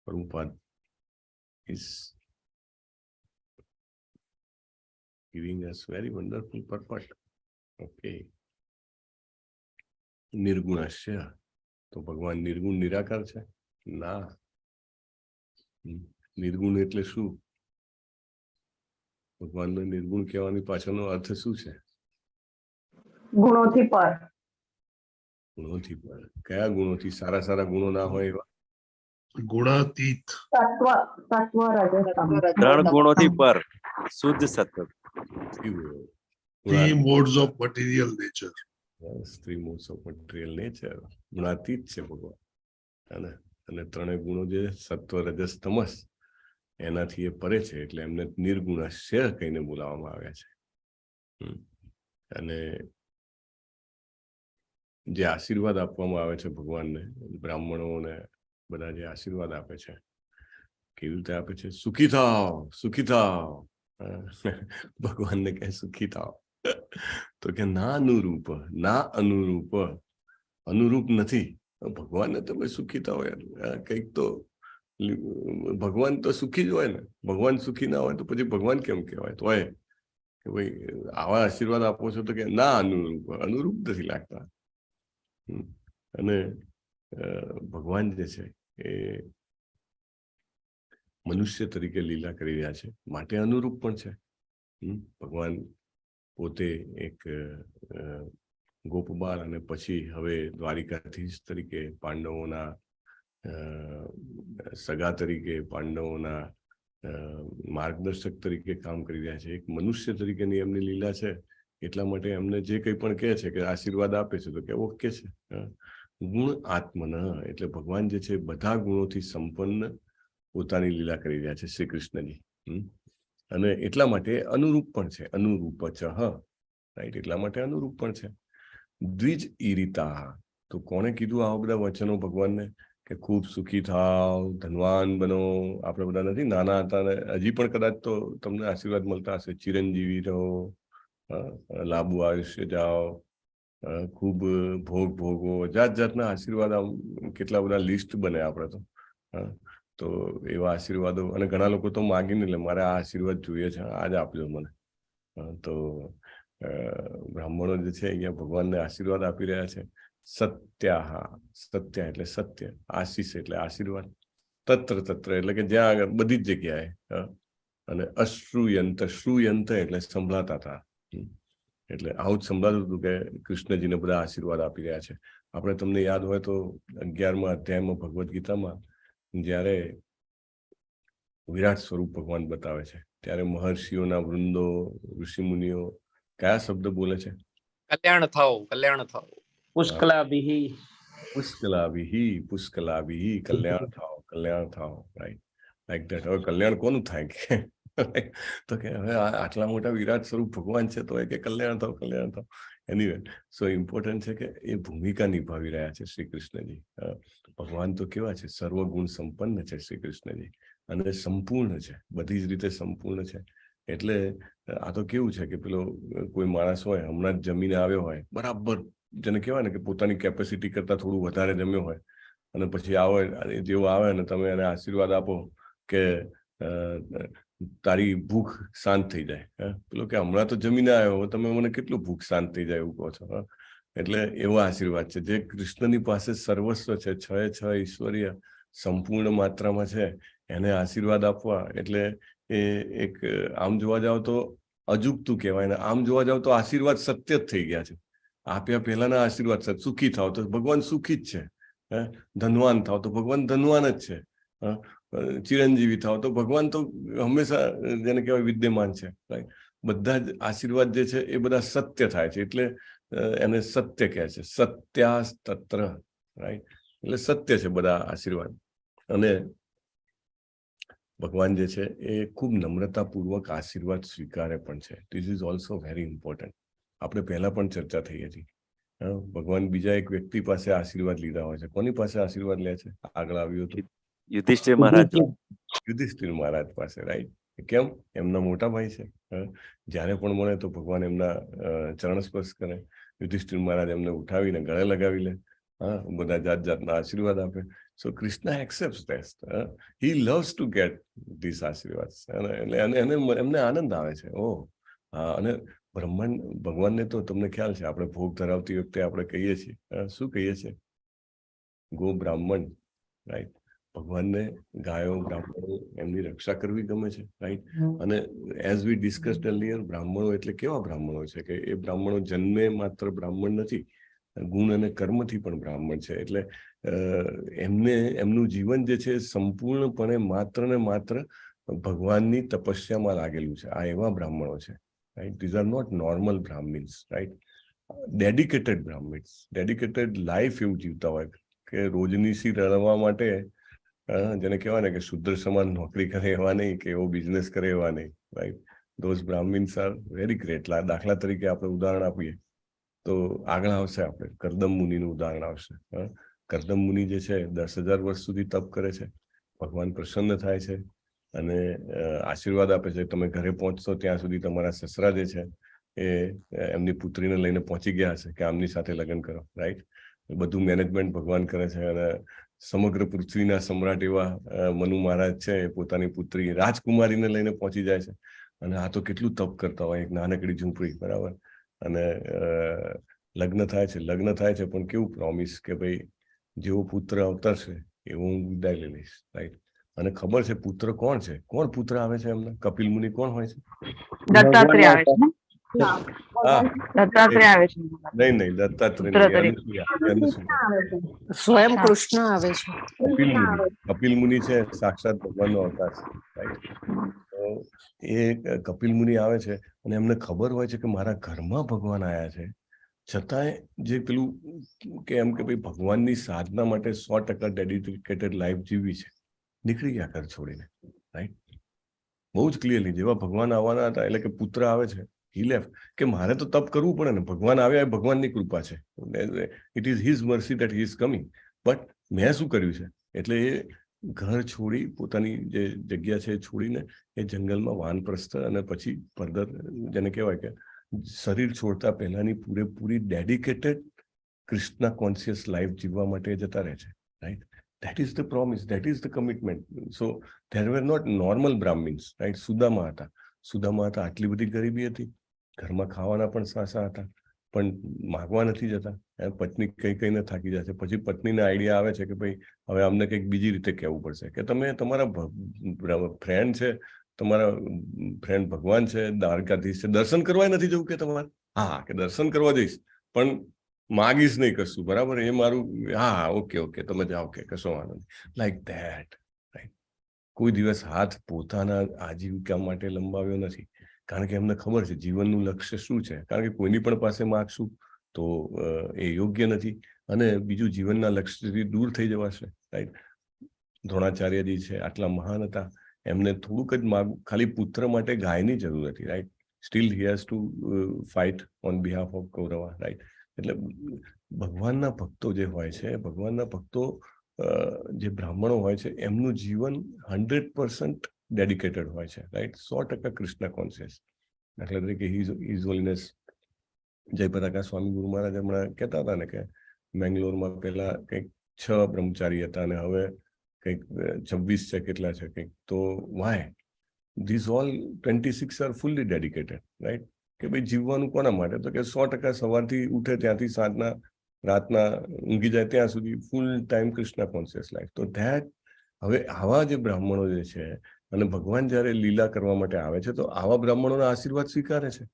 Prabhupada is giving us very wonderful purport. Okay. નિર્ગુણસ્ય, તો ભગવાન નિર્ગુણ નિરાકાર છે? ના. નિર્ગુણ એટલે શું? ભગવાનને નિર્ગુણ કહેવાની પાછળનો અર્થ શું છે? ગુણોથી પર. ગુણોથી પર. કયા ગુણોથી? સારા સારા ગુણો ના હોય એવા? ગુણાતીત. સત્વ સત્વ રજસ્તમ. 3 ગુણોથી પર શુદ્ધ સત્વ. Three modes of material nature. Three modes of material nature. ગુણાતીત છે ભગવાન. અને 3 ગુણો જે સત્વ રજસ તમસ એનાથી એ પરે છે, એટલે એમને નિર્ગુણસ્ય કહીને બોલાવવામાં આવ્યા છે. અને જે આશીર્વાદ આપવામાં આવે છે ભગવાનને, બ્રાહ્મણોને બધા જે આશીર્વાદ આપે છે, કેવી રીતે આપે છે? સુખી થાવ, સુખી થાવ. ભગવાનને કહે સુખી થાવ, તો કે ના અનુરૂપ, ના અનુરૂપ, અનુરૂપ નથી. ભગવાનને તમે સુખી થાવ યાર, કંઈક તો ભગવાન તો સુખી જ હોય ને. ભગવાન સુખી ના હોય તો પછી ભગવાન કેમ કહેવાય? તો હોય કે ભાઈ આવા આશીર્વાદ આપો છો, તો કે ના અનુરૂપ, અનુરૂપ નથી લાગતા. અને ભગવાન જે છે એ મનુષ્ય તરીકે લીલા કરી રહ્યા છે, માટે અનુરૂપ પણ છે. ભગવાન પોતે એક ગોપબાલ અને પછી હવે દ્વારિકાધીશ તરીકે પાંડવોના સગા તરીકે, પાંડવોના માર્ગદર્શક તરીકે કામ કરી રહ્યા છે. એક મનુષ્ય તરીકેની એમની લીલા છે, એટલા માટે એમને જે કંઈ પણ કહે છે કે આશીર્વાદ આપે છે, તો કે ઓકે છે. ગુણ આત્મન એટલે ભગવાન જે છે બધા ગુણોથી સંપન્ન પોતાની લીલા કરી રહ્યા છે શ્રી કૃષ્ણજી. અને એટલા માટે અનુરૂપ પણ છે. અનુરૂપ ચ રાઈટ, એટલા માટે અનુરૂપ પણ છે. દ્વિજ ઈરિતા, તો કોણે કીધું આવા બધા વચનો ભગવાનને કે ખૂબ સુખી થાવ, ધનવાન બનો? આપણે બધા નથી નાના હતા ને હજી પણ કદાચ તો તમને આશીર્વાદ મળતા હશે, ચિરંજીવી રહો, લાંબુ આયુષ્ય જાઓ, ખૂબ ભોગ ભોગવો, જાત જાતના આશીર્વાદ. આમ કેટલા બધા લિસ્ટ બને આપણે તો એવા આશીર્વાદો. અને ઘણા લોકો તો માગીને લે, મારે આ આશીર્વાદ જોઈએ છે, આજ આપજો મને. તો બ્રાહ્મણો જે છે અહીંયા ભગવાનને આશીર્વાદ આપી રહ્યા છે. સત્યા, સત્ય એટલે સત્ય, આશીષ એટલે આશીર્વાદ, તત્ર તત્ર એટલે કે જ્યાં આગળ બધી જ જગ્યાએ. અને અશ્રુયંત, શ્રુયંત એટલે સંભળાતા હતા. એટલે આવું જ સંભળાતું હતું કે કૃષ્ણજીને બધા આશીર્વાદ આપી રહ્યા છે. આપણે તમને યાદ હોય તો 11મા અધ્યાયમાં ભગવદ્ ગીતામાં જ્યારે વિરાટ સ્વરૂપ ભગવાન બતાવે છે, ત્યારે મહર્ષિઓના વૃંદો, ઋષિમુનિઓ કયા શબ્દ બોલે છે? કલ્યાણ થાઓ, કલ્યાણ થાઓ. પુષ્કલાભિઃ, પુષ્કલાભિઃ, પુષ્કલાભિઃ, કલ્યાણ થાઓ, કલ્યાણ થાઓ. Right, like that. હવે કલ્યાણ કોનું થાય કે? તો કે હવે આટલા મોટા વિરાટ સ્વરૂપ ભગવાન છે તો એ કે કલ્યાણ થાવ, કલ્યાણ થાવ. એનીવે, સો ઇમ્પોર્ટન્ટ છે કે એ ભૂમિકા નિભાવી રહ્યા છે શ્રી કૃષ્ણજી. ભગવાન તો કેવા છે? સર્વગુણ સંપન્ન છે શ્રી કૃષ્ણજી, અને સંપૂર્ણ છે, બધી જ રીતે સંપૂર્ણ છે. એટલે આ તો કેવું છે કે પેલો કોઈ માણસ હોય, હમણાં જ જમીને આવ્યો હોય, બરાબર જેને કહેવાય ને કે પોતાની કેપેસિટી કરતા થોડું વધારે જમ્યો હોય, અને પછી આવે, જેવું આવે ને તમે એને આશીર્વાદ આપો કે તારી ભૂખ શાંત થઈ જાય. પેલો કે હમણાં તો જમીને આવ્યો, તમે મને કેટલું ભૂખ શાંત થઈ જાય એવું કહો છો. એટલે એવો આશીર્વાદ છે જે કૃષ્ણની પાસે સર્વસ્વ છે, છ ઈશ્વરીય સંપૂર્ણ માત્રામાં છે. એને આશીર્વાદ આપવા એટલે એ એક આમ જોવા જાવ તો અજુગતું કહેવાય, ને આમ જોવા જાવ તો આશીર્વાદ સત્ય જ થઈ ગયા છે. આપ્યા પહેલાના આશીર્વાદ સત્ય. સુખી થાવ તો ભગવાન સુખી જ છે. ધનવાન થાવ તો ભગવાન ધનવાન જ છે. ચિરંજીવી થાવ તો ભગવાન તો હંમેશા જેને કહેવાય વિદ્યમાન છે. રાઈટ, બધા જ આશીર્વાદ જે છે એ બધા સત્ય થાય છે, એટલે એને સત્ય કહે છે. સત્યાસ્તત્ર, રાઈટ, એટલે સત્ય છે બધા આશીર્વાદ. અને ભગવાન જે છે એ ખૂબ નમ્રતાપૂર્વક આશીર્વાદ સ્વીકારે પણ છે. This is also very important. આપણે પહેલા પણ ચર્ચા થઈ હતી. ભગવાન બીજા એક વ્યક્તિ પાસે આશીર્વાદ લીધા હોય છે. કોની પાસે આશીર્વાદ લે છે? આગળ આવ્યું હતું યુધિષ્ઠિર મહારાજ. યુધિષ્ઠિર મહારાજ પાસે. રાઈટ, કેમ? એમના મોટા ભાઈ છે. જ્યારે પણ મળે તો ભગવાન એમના ચરણ સ્પર્શ કરે. યુધિષ્ઠિર મહારાજ એમને ઉઠાવીને ગળે લગાવી લે. બધા જાત જાતના આશીર્વાદ આપે. So Krishna accepts that. He loves to get this આશીર્વાદ. એટલે એમને આનંદ આવે છે. ઓહ હા. અને બ્રહ્માંડ ભગવાનને તો તમને ખ્યાલ છે, આપણે ભોગ ધરાવતી વખતે આપણે કહીએ છીએ, શું કહીએ છીએ? ગો બ્રાહ્મણ. રાઈટ, ભગવાનને ગાયો બ્રાહ્મણો એમની રક્ષા કરવી ગમે છે, રાઈટ. અને એઝ વી ડિસ્કસ્ડ અર્લિયર, બ્રાહ્મણો એટલે કેવા બ્રાહ્મણો છે કે એ બ્રાહ્મણો જન્મે માત્ર બ્રાહ્મણ નથી, ગુણ અને કર્મથી પણ બ્રાહ્મણ છે. એટલે એમનું જીવન જે છે સંપૂર્ણપણે માત્ર ને માત્ર ભગવાનની તપસ્યામાં લાગેલું છે. આ એવા બ્રાહ્મણો છે, right. These are not normal brahmins, right. Dedicated brahmins, dedicated life એવું જીવતા હોય કે રોજનીસી રળવા માટે જેને કહેવાય ને કે શુદ્ર સમાન નોકરી કરે એવા નહીં, કે એવો બિઝનેસ કરે એવા નહીં, right. Those brahmins are very great. દાખલા તરીકે આપણે ઉદાહરણ આપીએ તો આગળ આવશે, આપણે કરદમ મુનિનું ઉદાહરણ આવશે. કરદમ મુનિ જે છે 10,000 વર્ષ સુધી તપ કરે છે, ભગવાન પ્રસન્ન થાય છે અને આશીર્વાદ આપે છે. તમે ઘરે પહોંચશો ત્યાં સુધી તમારા સસરા જે છે એ એમની પુત્રીને લઈને પહોંચી ગયા હશે કે આમની સાથે લગ્ન કરો, રાઈટ. બધું મેનેજમેન્ટ ભગવાન કરે છે અને સમગ્ર પૃથ્વીના સમ્રાટ એવા મનુ મહારાજ છે એ પોતાની પુત્રી રાજકુમારીને લઈને પહોંચી જાય છે. અને આ તો કેટલું તપ કરતા હોય, એક નાનકડી ઝૂંપડી, બરાબર. અને લગ્ન થાય છે પણ કેવું પ્રોમિસ કે ભાઈ જેવો પુત્ર અવતરશે એવું હું વિદાય લઈ લઈશ, રાઈટ. અને ખબર છે પુત્ર કોણ છે, કોણ પુત્ર આવે છે એમને? કપિલ મુનિ કોણ હોય છે? દત્તાત્રેય આવે છે ને? દત્તાત્રેય આવે છે. નહીં, દત્તાત્રેય સ્વયં કૃષ્ણ આવે છે. કપિલ મુનિ છે સાક્ષાત ભગવાનનો અવતાર છે, રાઈટ. તો એ કપિલ મુનિ આવે છે અને એમને ખબર હોય છે કે મારા ઘરમાં ભગવાન આવ્યા છે, છતાંય જે પેલું કે એમ કે ભાઈ ભગવાનની સાધના માટે 100% ડેડિકેટેડ લાઈફ જીવી છે, નીકળી ગયા ઘર છોડીને, રાઈટ. બહુ જ ક્લિયરલી જેવા ભગવાન આવવાના હતા એટલે કે પુત્ર આવે છે, હી લેફ્ટ. કે મારે તો તપ કરવું પડે ને, ભગવાન આવ્યા એ ભગવાનની કૃપા છે, it is his Mersey that he is coming. But મેં શું કર્યું છે? એટલે એ ઘર છોડી, પોતાની જે જગ્યા છે એ છોડીને એ જંગલમાં વાનપ્રસ્થ અને પછી ફર્ધર જેને કહેવાય કે શરીર છોડતા પહેલાની પૂરેપૂરી ડેડિકેટેડ કૃષ્ણ કોન્શિયસ લાઈફ જીવવા માટે જતા રહે છે, right. That is the promise, that is the commitment. So there were not normal Brahmins, right? Sudama હતા, આટલી બધી ગરીબી હતી, ઘરમાં ખાવાના પણ સાસા હતા, પણ માગવા નથી જતા. પત્ની કહીને થાકી જાય છે, પછી પત્નીને આઈડિયા આવે છે કે ભાઈ હવે અમને કંઈક બીજી રીતે કહેવું પડશે કે તમે તમારા ફ્રેન્ડ છે, તમારા ફ્રેન્ડ ભગવાન છે, દ્વારકાધીશ છે, દર્શન કરવા નથી જવું કે તમારે? હા, કે દર્શન કરવા જઈશ પણ માગીશ નહીં કશું, બરાબર. એ મારું, હા, ઓકે તમે જાઓ, કે કશો વાંધો નહીં, લાઈક ધેટ, રાઈટ. કોઈ દિવસ હાથ પોતાના આજીવિકા માટે લંબાવ્યો નથી, કારણ કે એમને ખબર છે જીવનનું લક્ષ્ય શું છે. કારણ કે કોઈની પણ પાસે માગશું તો એ યોગ્ય નથી અને બીજું જીવનના લક્ષ્યથી દૂર થઈ જવાશે, રાઈટ. દ્રોણાચાર્યજી છે, આટલા મહાન હતા, એમને થોડુંક જ ખાલી પુત્ર માટે ગાયની જરૂર હતી, right. Still he has to fight on behalf of Kaurava, right. એટલે ભગવાનના ભક્તો જે હોય છે, ભગવાનના ભક્તો જે બ્રાહ્મણો હોય છે, એમનું જીવન 100% ડેડિકેટેડ હોય છે, રાઈટ. 100% કૃષ્ણ કોન્શિયસ. દાખલા તરીકે હિઝ હોલીનેસ જયપ્રકાશ સ્વામી ગુરુ મહારાજ હમણાં કહેતા હતા ને કે મેંગ્લોરમાં પહેલા કંઈક 6 બ્રહ્મચારી હતા અને હવે કંઈક 26 છે, કેટલા છે કંઈક. તો why these all 26 are fully dedicated, right. કે ભાઈ જીવવાનું કોના માટે? તો કે 100% સવારથી ઉઠે ત્યાંથી સાંજના રાતના ઊંઘી જાય ત્યાં સુધી full time Krishna conscious life. તો ધેટ હવે આવા જે બ્રાહ્મણો જે છે અને ભગવાન જ્યારે લીલા કરવા માટે આવે છે તો આવા બ્રાહ્મણોના આશીર્વાદ સ્વીકારે છે,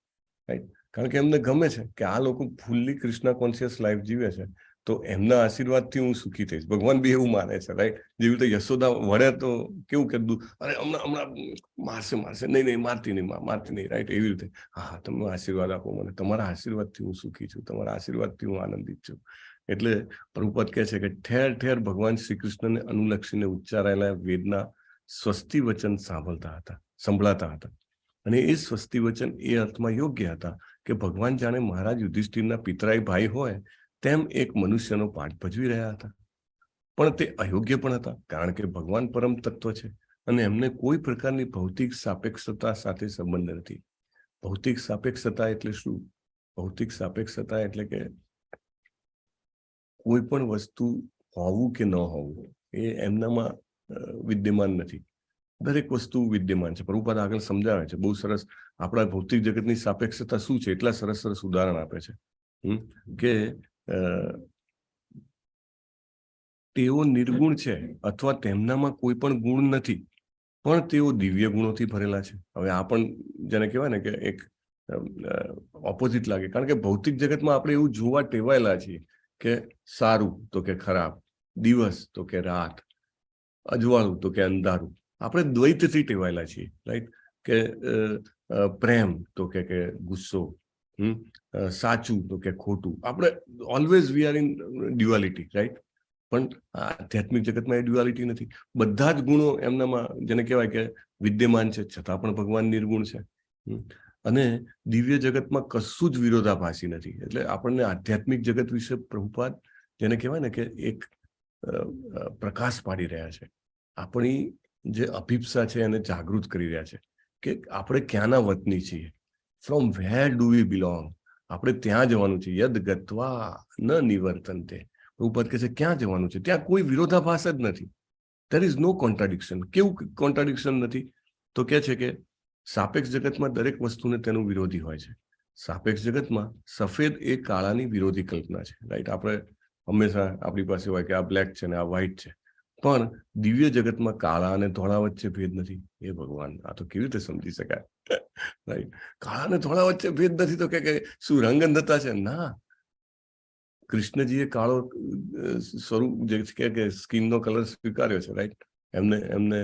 રાઈટ. કારણ કે એમને ગમે છે કે આ લોકો ફૂલ્લી કૃષ્ણ કોન્શિયસ લાઈફ જીવે છે, તો એમના આશીર્વાદથી હું સુખી થઈશ. ભગવાન બી એવું માને છે, રાઈટ. જેવી રીતે યશોદા વળે તો કેવું કીધું, અરે હમણાં મારશે, નહીં મારતી નહીં, રાઈટ. એવી રીતે હા, તમે આશીર્વાદ આપો મને, તમારા આશીર્વાદથી હું સુખી છું, તમારા આશીર્વાદથી હું આનંદિત છું. એટલે પ્રભુપાદ કહે છે કે ઠેર ઠેર ભગવાન શ્રી કૃષ્ણને અનુલક્ષીને ઉચ્ચારાયેલા વેદના સ્વસ્તિ વચન સંભળાતા હતા. અને એ સ્વસ્તિ વચન એ અર્થમાં યોગ્ય હતા કે ભગવાન જાણે મહારાજ યુધિષ્ઠિરના પિતરાઈ ભાઈ હોય તેમ એક મનુષ્યનો પાઠ ભજવી રહ્યા હતા. પણ તે અયોગ્ય પણ હતા, કારણ કે ભગવાન પરમ તત્વ છે અને એમને કોઈ પ્રકારની ભૌતિક સાપેક્ષતા સાથે સંબંધ નથી. ભૌતિક સાપેક્ષતા એટલે શું? ભૌતિક સાપેક્ષતા એટલે કે કોઈ પણ વસ્તુ હોવું કે ન હોવું એ એમનામાં વિદ્યમાન નથી. દરેક વસ્તુ વિદ્યમાન છે. પ્રભુપાદ આગળ સમજાવે છે બહુ સરસ. આપણા ભૌતિક જગતની સાપેક્ષતા શું છે એટલા સરસ ઉદાહરણ આપે છે કે તેઓ નિર્ગુણ છે અથવા તેમનામાં કોઈ પણ ગુણ નથી, પણ તેઓ દિવ્ય ગુણોથી ભરેલા છે. હવે આ પણ જેને કહેવાય ને કે એક ઓપોઝિટ લાગે, કારણ કે ભૌતિક જગતમાં આપણે એવું જોવા ટેવાયેલા છીએ કે સારું તો કે ખરાબ, દિવસ તો કે રાત, અજવાળું તો કે અંધારું. આપણે દ્વૈતથી ટેવાયેલા છીએ, રાઈટ? કે પ્રેમ તો કે ગુસ્સો, સાચું તો કે ખોટું. આપણે always we are in duality, right? પણ આધ્યાત્મિક જગતમાં એ ડ્યુઆલિટી નથી. બધા જ ગુણો એમનામાં જેને કહેવાય કે વિદ્યમાન છે, છતાં પણ ભગવાન નિર્ગુણ છે. અને દિવ્ય જગતમાં કશું જ વિરોધાભાસી નથી. એટલે આપણને આધ્યાત્મિક જગત વિશે પ્રભુપાદ જેને કહેવાય ને કે એક પ્રકાશ પાડી રહ્યા છે. આપણી જે અભિપ્સા છે એને જાગૃત કરી રહ્યા છે કે આપણે ક્યાંના વતની છીએ, from where do we belong. આપણે ત્યાં જવાનું છે. યદ ગત્વા ન નિવર્તન્તે. પ્રભુપાદ કહે છે ક્યાં જવાનું છે, ત્યાં કોઈ વિરોધાભાસ જ નથી. There is no contradiction. કેવું કોન્ટ્રાડિક્શન નથી? તો કે છે કે સાપેક્ષ જગતમાં દરેક વસ્તુને તેનું વિરોધી હોય છે. સાપેક્ષ જગતમાં સફેદ એ કાળાની વિરોધી કલ્પના છે, રાઈટ? આપણે હંમેશા આપણી પાસે હોય કે આ બ્લેક છે ને આ વ્હાઈટ છે, પણ દિવ્ય જગતમાં કાળા અને ધોળા વચ્ચે ભેદ નથી. એ ભગવાન, આ તો કેવી રીતે સમજી શકાય, રાઈટ? કાળા અને ધોળા વચ્ચે ભેદ નથી તો કે શું રંગ અંધતા છે? ના. કૃષ્ણજીએ કાળો સ્વરૂપ જે છે કે સ્કિનનો કલર સ્વીકાર્યો છે, રાઈટ? એમને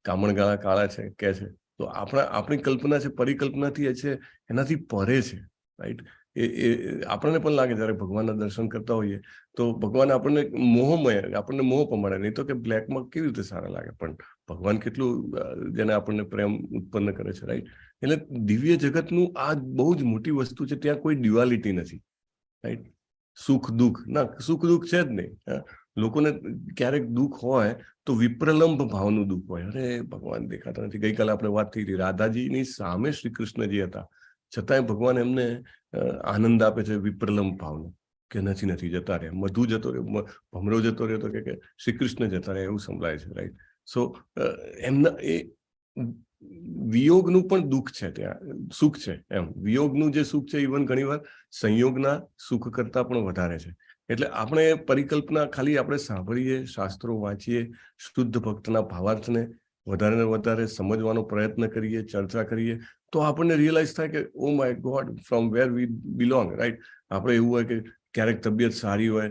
કામણગાળા કાળા છે કે છે. તો આપણી કલ્પના છે, પરિકલ્પનાથી એ છે, એનાથી પરે છે, રાઈટ? એ આપણને પણ લાગે જ્યારે ભગવાનના દર્શન કરતા હોઈએ તો ભગવાન આપણને મોહ પમાડે. નહીં તો કે બ્લેકમાં કેવી રીતે સારા લાગે, પણ ભગવાન કેટલું જેને આપણને પ્રેમ ઉત્પન્ન કરે છે, રાઈટ? એટલે દિવ્ય જગતનું આ બહુ જ મોટી વસ્તુ છે. ત્યાં કોઈ ડ્યુઆલિટી નથી, રાઈટ? સુખ દુઃખ ના, સુખ દુઃખ છે જ નહીં. લોકોને ક્યારેક દુઃખ હોય તો વિપ્રલંબ ભાવનું દુઃખ હોય. અરે ભગવાન દેખાતા નથી. ગઈકાલે આપણે વાત થઈ હતી, રાધાજીની સામે શ્રી કૃષ્ણજી હતા, છતાંય ભગવાન એમને આનંદ આપે છે વિપ્રલંબ ભાવનો, કે નથી જતા રહ્યા. મધુ જતો રહ્યો, ભમરો જતો રહ્યો તો કે શ્રી કૃષ્ણ જતા રહ્યા, એવું સંભળાય છે, રાઈટ? સો એમના એ વિયોગનું પણ દુઃખ છે, ત્યાં સુખ છે. એમ વિયોગનું જે સુખ છે ઇવન ઘણીવાર સંયોગના સુખ કરતા પણ વધારે છે. એટલે આપણે પરિકલ્પના ખાલી આપણે સાંભળીએ, શાસ્ત્રો વાંચીએ, શુદ્ધ ભક્તના ભાવાર્થને વધારે ને વધારે સમજવાનો પ્રયત્ન કરીએ, ચર્ચા કરીએ, તો આપણને રિયલાઇઝ થાય કે oh my God, from where we belong, right? આપણે એવું હોય કે ક્યારેક તબિયત સારી હોય,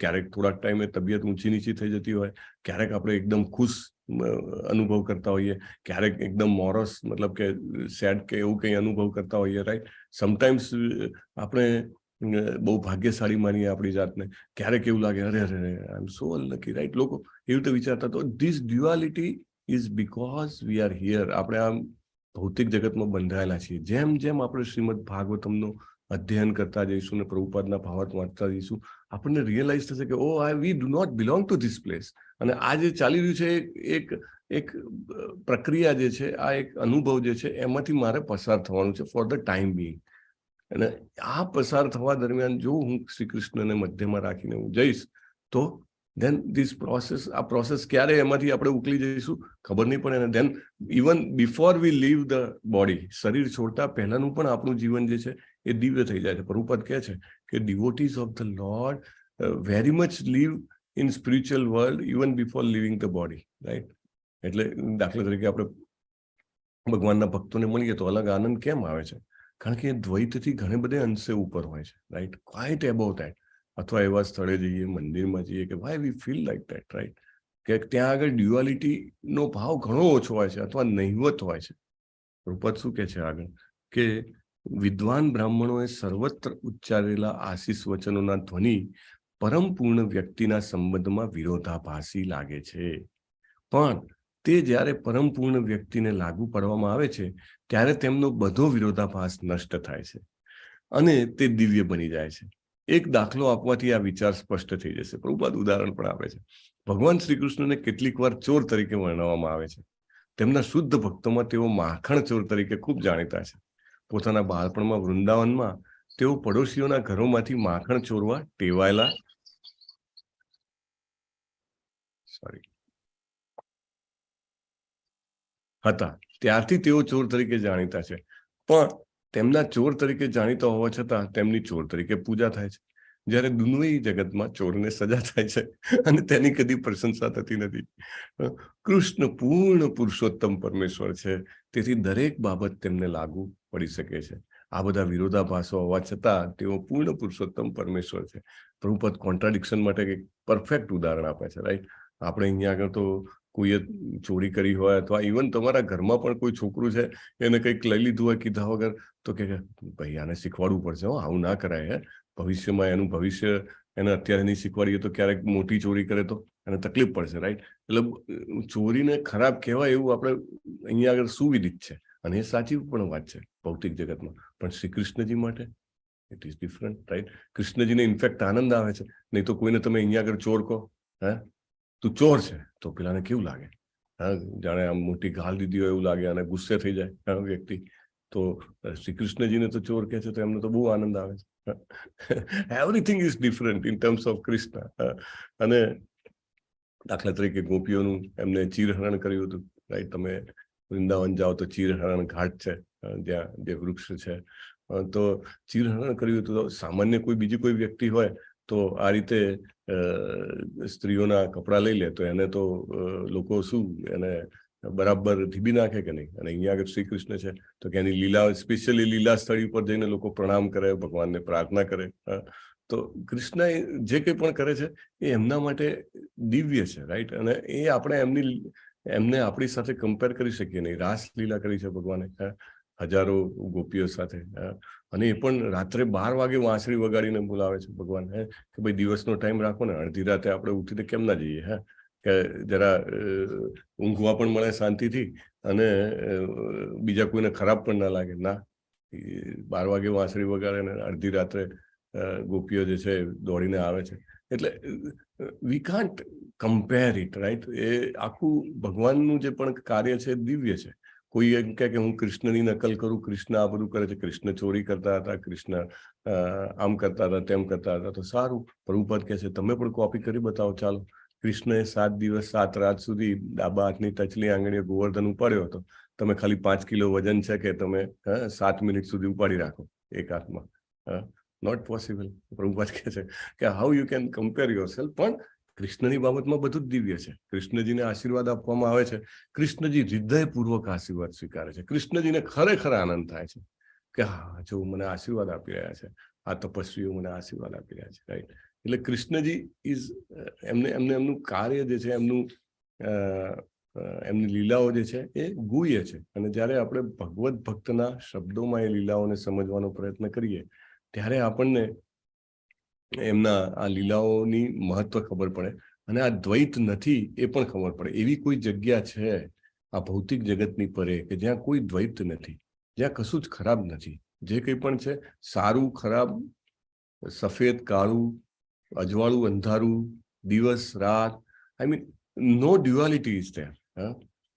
ક્યારેક થોડાક ટાઈમે તબિયત ઊંચી નીચી થઈ જતી હોય, ક્યારેક આપણે એકદમ ખુશ અનુભવ કરતા હોઈએ, ક્યારેક એકદમ મોરસ મતલબ કે સેડ કે એવું કંઈ અનુભવ કરતા હોઈએ, રાઈટ? સમટાઈમ્સ આપણે બહુ ભાગ્યશાળી માનીએ આપણી જાતને, ક્યારેક એવું લાગે અરે આઈ એમ સો અનલકી, રાઈટ? લોકો એવી રીતે વિચારતા. તો this duality is because we are here. આપણે આમ ભૌતિક જગતમાં બંધાયેલા છીએ. જેમ જેમ આપણે શ્રીમદ ભાગવતમનો અધ્યયન કરતા જઈશું ને પ્રભુપાદના ભાવાર્થ વાંચતા જઈશું, આપણને રિયલાઇઝ થશે કે we do not belong to this place. અને આ જે ચાલી રહ્યું છે એક પ્રક્રિયા જે છે, આ એક અનુભવ જે છે, એમાંથી મારે પસાર થવાનું છે ફોર ધ ટાઈમ બિંગ. અને આ પસાર થવા દરમિયાન જો હું શ્રી કૃષ્ણને મધ્યમાં રાખીને હું જઈશ તો then this process, આ પ્રોસેસ ક્યારે એમાંથી આપણે ઉકલી જઈશું ખબર નહીં પડે. અને then even before we leave the body, શરીર છોડતા પહેલાનું પણ આપણું જીવન જે છે એ દિવ્ય થઈ જાય છે. પ્રભુપાદ કહે છે કે devotees of the Lord very much live in spiritual world even before leaving the body, right? એટલે દાખલા તરીકે આપણે ભગવાનના ભક્તોને મળીએ તો અલગ આનંદ કેમ આવે છે? કારણ કે દ્વૈતથી ઘણે બધે અંશે ઉપર હોય છે, રાઈટ? Quite above that. અથવા એવા સ્થળે જઈએ, મંદિરમાં જઈએ કે why we feel like that, right? કે ત્યાં આગળ ડ્યુઆલિટીનો ભાવ ઘણો ઓછો હોય છે અથવા નહિવત હોય છે. પ્રભુપાદ શું કહે છે આગળ કે વિદ્વાન બ્રાહ્મણોએ સર્વત્ર ઉચ્ચારેલા આશીષ વચનોના ધ્વનિ પરમ પૂર્ણ વ્યક્તિના સંબંધમાં વિરોધાભાસી લાગે છે, પણ તે જ્યારે પરમ પૂર્ણ વ્યક્તિને લાગુ પાડવામાં આવે છે ત્યારે તેમનો બધો વિરોધાભાસ નષ્ટ થાય છે અને તે દિવ્ય બની જાય છે. એક દાખલો આપવાથી આ વિચાર સ્પષ્ટ થઈ જશે. પ્રભુપાદ ઉદાહરણ પણ આપે છે. ભગવાન શ્રી કૃષ્ણને કેટલીક વાર ચોર તરીકે વર્ણવવામાં આવે છે. તેમના શુદ્ધ ભક્તોમાં તેઓ માખણ ચોર તરીકે ખૂબ જાણીતા છે. પોતાના બાળપણમાં વૃંદાવનમાં તેઓ પડોશીઓના ઘરોમાંથી માખણ ચોરવા ટેવાયેલા હતા. ત્યારથી તેઓ ચોર તરીકે જાણીતા છે. પણ તેમના ચોર તરીકે જાણીતા હોવા છતાં તેમની ચોર તરીકે પૂજા થાય છે. જ્યારે દુનિયાવી જગતમાં ચોરને સજા થાય છે અને તેની કદી પ્રશંસા થતી નથી. કૃષ્ણ પૂર્ણ પુરુષોત્તમ પરમેશ્વર છે, તેથી દરેક બાબત તેમને લાગુ પડી શકે છે. આ બધા વિરોધાભાસો હોવા છતાં તેઓ પૂર્ણ પુરુષોત્તમ પરમેશ્વર છે. પ્રભુપદ કોન્ટ્રાડિક્શન માટે એક પરફેક્ટ ઉદાહરણ આપે છે, રાઈટ. આપણે અહીંયા આગળ તો કોઈએ ચોરી કરી હોય અથવા ઇવન તમારા ઘરમાં પણ કોઈ છોકરું છે એને કંઈક લઈ લીધું હોય કીધા વગર, તો કે ભાઈ આને શીખવાડવું પડશે, આવું ના કરાય, હે ભવિષ્યમાં એનું ભવિષ્ય એને અત્યારે નહીં શીખવાડીએ તો ક્યારેક મોટી ચોરી કરે તો એને તકલીફ પડશે, રાઈટ. એટલે ચોરીને ખરાબ કહેવાય એવું આપણે અહીંયા આગળ સુવિદિત છે અને એ સાચી પણ વાત છે ભૌતિક જગતમાં. પણ શ્રી કૃષ્ણજી માટે ઇટ ઇઝ ડિફરન્ટ, રાઈટ. કૃષ્ણજીને ઇનફેક્ટ આનંદ આવે છે. નહીં તો કોઈને તમે અહીંયા આગળ ચોર કહો, હે તું ચોર છે, તો પેલાને કેવું લાગે? હા, જાણે આમ મોટી ગાળ દીધી હોય એવું લાગે અને ગુસ્સે થઈ જાય વ્યક્તિ. તો શ્રી કૃષ્ણજીને તો ચોર કહે છે તો એમને તો બહુ આનંદ આવે છે. Everything is different in terms of Krishna. અને દાખલા તરીકે ગોપીઓનું એમને ચીરહરણ કર્યું હતું, રાઈટ. તમે વૃંદાવન જાઓ તો ચીરહરણ ઘાટ છે, જ્યાં જે વૃક્ષ છે, તો ચીરહરણ કર્યું હતું. તો સામાન્ય કોઈ બીજી કોઈ વ્યક્તિ હોય તો આ રીતે સ્ત્રીઓના કપડા લઈ લે તો એને તો લોકો શું એને બરાબર ધીબી નાખે કે નહીં. અને અહીંયા આગળ શ્રી કૃષ્ણ છે તો કે એની લીલા, સ્પેશિયલી લીલા સ્થળ ઉપર જઈને લોકો પ્રણામ કરે, ભગવાનને પ્રાર્થના કરે. તો કૃષ્ણ જે કંઈ પણ કરે છે એ એમના માટે દિવ્ય છે, રાઈટ. અને એ આપણે એમને આપણી સાથે કમ્પેર કરી શકીએ નહીં. રાસલીલા કરી છે ભગવાને હજારો ગોપીઓ સાથે, અને એ પણ રાત્રે 12 વાગે વાંસળી વગાડીને બોલાવે છે ભગવાન, કે ભાઈ દિવસનો ટાઈમ રાખો ને, અડધી રાતે આપણે ઉઠીને કેમ ના જઈએ, કે જરા ઊંઘવા પણ મળે શાંતિથી અને બીજા કોઈને ખરાબ પણ ના લાગે. ના, 12 વાગે વાંસળી વગાડે ને અડધી રાત્રે ગોપીઓ જે છે દોડીને આવે છે. એટલે we can't compare it, right. એ આખું ભગવાનનું જે પણ કાર્ય છે દિવ્ય છે. કોઈ એમ કહે કે હું કૃષ્ણની નકલ કરું, કૃષ્ણ આ બધું કરે છે, કૃષ્ણ ચોરી કરતા હતા, કૃષ્ણ આમ કરતા હતા, તેમ કરતા હતા, તો સારું. પ્રભુપદ કહે છે તમે પણ કોપી કરી બતાવો, ચાલો. કૃષ્ણએ 7 દિવસ 7 રાત સુધી ડાબા હાથની ટચલી આંગળીએ ગોવર્ધન ઉપાડ્યો હતો. તમે ખાલી 5 કિલો વજન છે કે તમે 7 મિનિટ સુધી ઉપાડી રાખો એક હાથમાં? Not possible. પ્રભુપદ કહે છે કે how you can compare yourself. પણ કૃષ્ણની બાબતમાં બધું જ દિવ્ય છે. કૃષ્ણજીને આશીર્વાદ આપવામાં આવે છે, કૃષ્ણજી હૃદયપૂર્વક આશીર્વાદ સ્વીકારે છે. કૃષ્ણજીને ખરેખર આનંદ થાય છે કે હા, જો મને આશીર્વાદ આપી રહ્યા છે, આ તપસ્વીઓ મને આશીર્વાદ આપી રહ્યા છે, રાઈટ. એટલે કૃષ્ણજી ઇઝ એમનું કાર્ય જે છે, એમની લીલાઓ જે છે એ ગુહ્ય છે. અને જ્યારે આપણે ભગવત ભક્તના શબ્દોમાં એ લીલાઓને સમજવાનો પ્રયત્ન કરીએ ત્યારે આપણને એમના આ લીલાઓની મહત્વ ખબર પડે. અને આ દ્વૈત નથી એ પણ ખબર પડે. એવી કોઈ જગ્યા છે આ ભૌતિક જગતની પરે કે જ્યાં કોઈ દ્વૈત નથી, જ્યાં કશું જ ખરાબ નથી. જે કંઈ પણ છે સારું ખરાબ, સફેદ કાળું, અજવાળું અંધારું, દિવસ રાત, I mean no duality is there.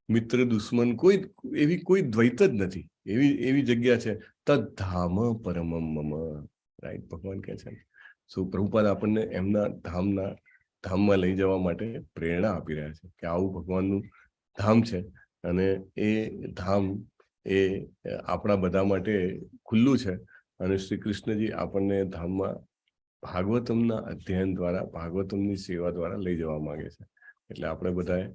મિત્ર દુશ્મન, એવી કોઈ દ્વૈત જ નથી. એવી જગ્યા છે. તદ્ધામ પરમમ મમ, રાઈટ. ભગવાન કહે છે. સો પ્રભુપાદ આપણને એમના ધામમાં લઈ જવા માટે પ્રેરણા આપી રહ્યા છે કે આવું ભગવાનનું ધામ છે અને એ ધામ એ આપણા બધા માટે ખુલ્લું છે. અને શ્રી કૃષ્ણજી આપણને ધામમાં ભાગવતમના અધ્યયન દ્વારા, ભાગવતમની સેવા દ્વારા લઈ જવા માંગે છે. એટલે આપણે બધાએ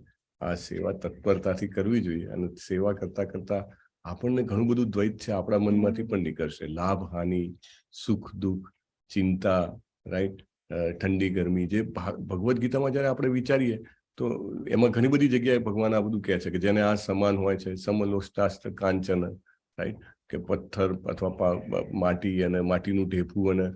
આ સેવા તત્પરતાથી કરવી જોઈએ. અને સેવા કરતા કરતા આપણને ઘણું બધું દ્વૈત છે આપણા મનમાંથી પણ નીકળશે. લાભ હાનિ, સુખ દુઃખ, ચિંતા, રાઈટ, ઠંડી ગરમી, જે ભગવદ્ ગીતામાં જ્યારે આપણે વિચારીએ તો એમાં ઘણી બધી જગ્યાએ ભગવાન આ બધું કહે છે કે જેને આ સમાન હોય છે, સમલોષ્ટાસ્ત્ર કાંચન, રાઈટ, કે પથ્થર અથવા માટી અને માટીનું ઢેફું અને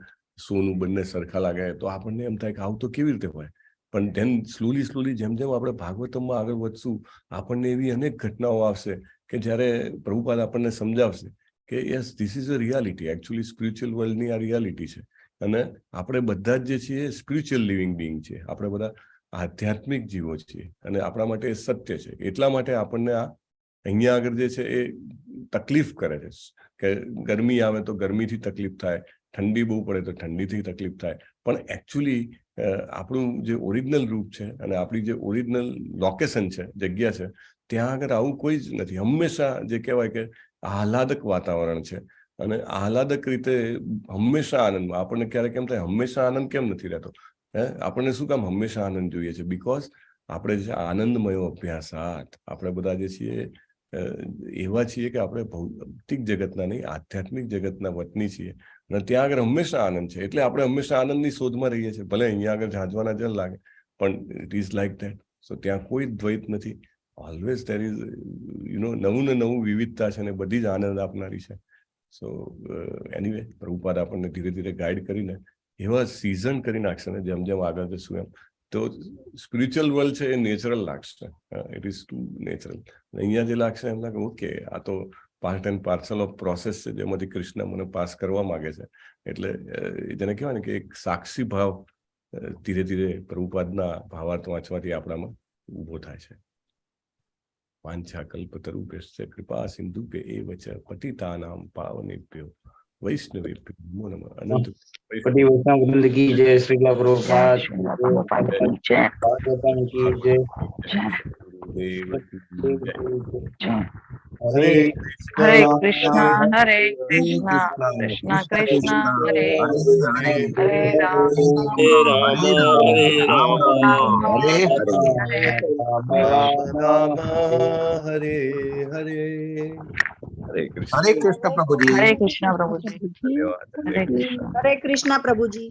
સોનું બંને સરખા લાગે. તો આપણને એમ થાય કે આવું તો કેવી રીતે હોય? પણ ધેન સ્લોલી જેમ જેમ આપણે ભાગવતમમાં આગળ વધશું આપણને એવી અનેક ઘટનાઓ આવશે કે જ્યારે પ્રભુપાદ આપણને સમજાવશે કે yes, this is a reality. Actually spiritual વર્લ્ડની આ રિયાલિટી છે. અને આપણે બધા જ જે છીએ સ્પિરિચ્યુઅલ લિવિંગ બિંગ છીએ, આપણે બધા આધ્યાત્મિક જીવો છીએ અને આપણા માટે એ સત્ય છે. એટલા માટે આપણને આ અહીંયા આગળ જે છે એ તકલીફ કરે છે કે ગરમી આવે તો ગરમીથી તકલીફ થાય, ઠંડી બહુ પડે તો ઠંડીથી તકલીફ થાય. પણ એકચ્યુઅલી આપણું જે ઓરિજિનલ રૂપ છે અને આપણી જે ઓરિજિનલ લોકેશન છે, જગ્યા છે, ત્યાં આગળ આવું કોઈ જ નથી. હંમેશા જે કહેવાય કે આહલાદક વાતાવરણ છે અને આહલાદક રીતે હંમેશા આનંદમાં. આપણને ક્યારેક એમ થાય હંમેશા આનંદ કેમ નથી રહેતો? આપણને શું કામ હંમેશા આનંદ જોઈએ છે? બીકોઝ આપણે જે આનંદમયો અભ્યાસાત, આપણે બધા જે છીએ એવા છીએ કે આપણે ભૌતિક જગતના નહીં, આધ્યાત્મિક જગતના વતની છીએ, અને ત્યાં આગળ હંમેશા આનંદ છે. એટલે આપણે હંમેશા આનંદની શોધમાં રહીએ છીએ. ભલે અહીંયા આગળ ઝાંઝવાના જલ લાગે, પણ ઇટ ઇઝ લાઈક ધેટ. સો ત્યાં કોઈ દ્વૈત નથી. ઓલવેઝ દેર ઇઝ નવું ને નવું વિવિધતા છે, અને બધી જ આનંદ આપનારી છે. સો એનીવે, પ્રભુપાદ આપણને ધીરે ધીરે ગાઈડ કરીને એવા સિઝન કરી નાખશે ને, જેમ જેમ આગળ જશું એમ તો સ્પિરિચ્યુઅલ વર્લ્ડ છે એ નેચરલ લાગશે. It is too natural. અહીંયા જે લાગશે એમ લાગે ઓકે, આ તો part and parcel of process છે, જેમાંથી કૃષ્ણ મને પાસ કરવા માંગે છે. એટલે જેને કહેવાય ને કે એક સાક્ષી ભાવ ધીરે ધીરે પ્રભુપાદના ભાવાર્થ વાંચવાથી આપણામાં ઊભો થાય છે. વાંછા કલ્પતરુભ્યશ્ચ કૃપા સિંધુભ્ય એવ ચ પતિતાનાં પાવનેભ્યો વૈષ્ણવેભ્યો નમો નમઃ. અનંત બધી વૈષ્ણવ વૃંદ કી જય. શ્રીલા પ્રભુપાદ કી જય. હરે કૃષ્ણ હરે કૃષ્ણ કૃષ્ણ કૃષ્ણ હરે હરે રામ રામ હરે હરે. હરે કૃષ્ણ. હરે કૃષ્ણ પ્રભુજી. હરે કૃષ્ણ પ્રભુજી. ધન્યવાદ. હરે કૃષ્ણ. હરે કૃષ્ણ પ્રભુજી.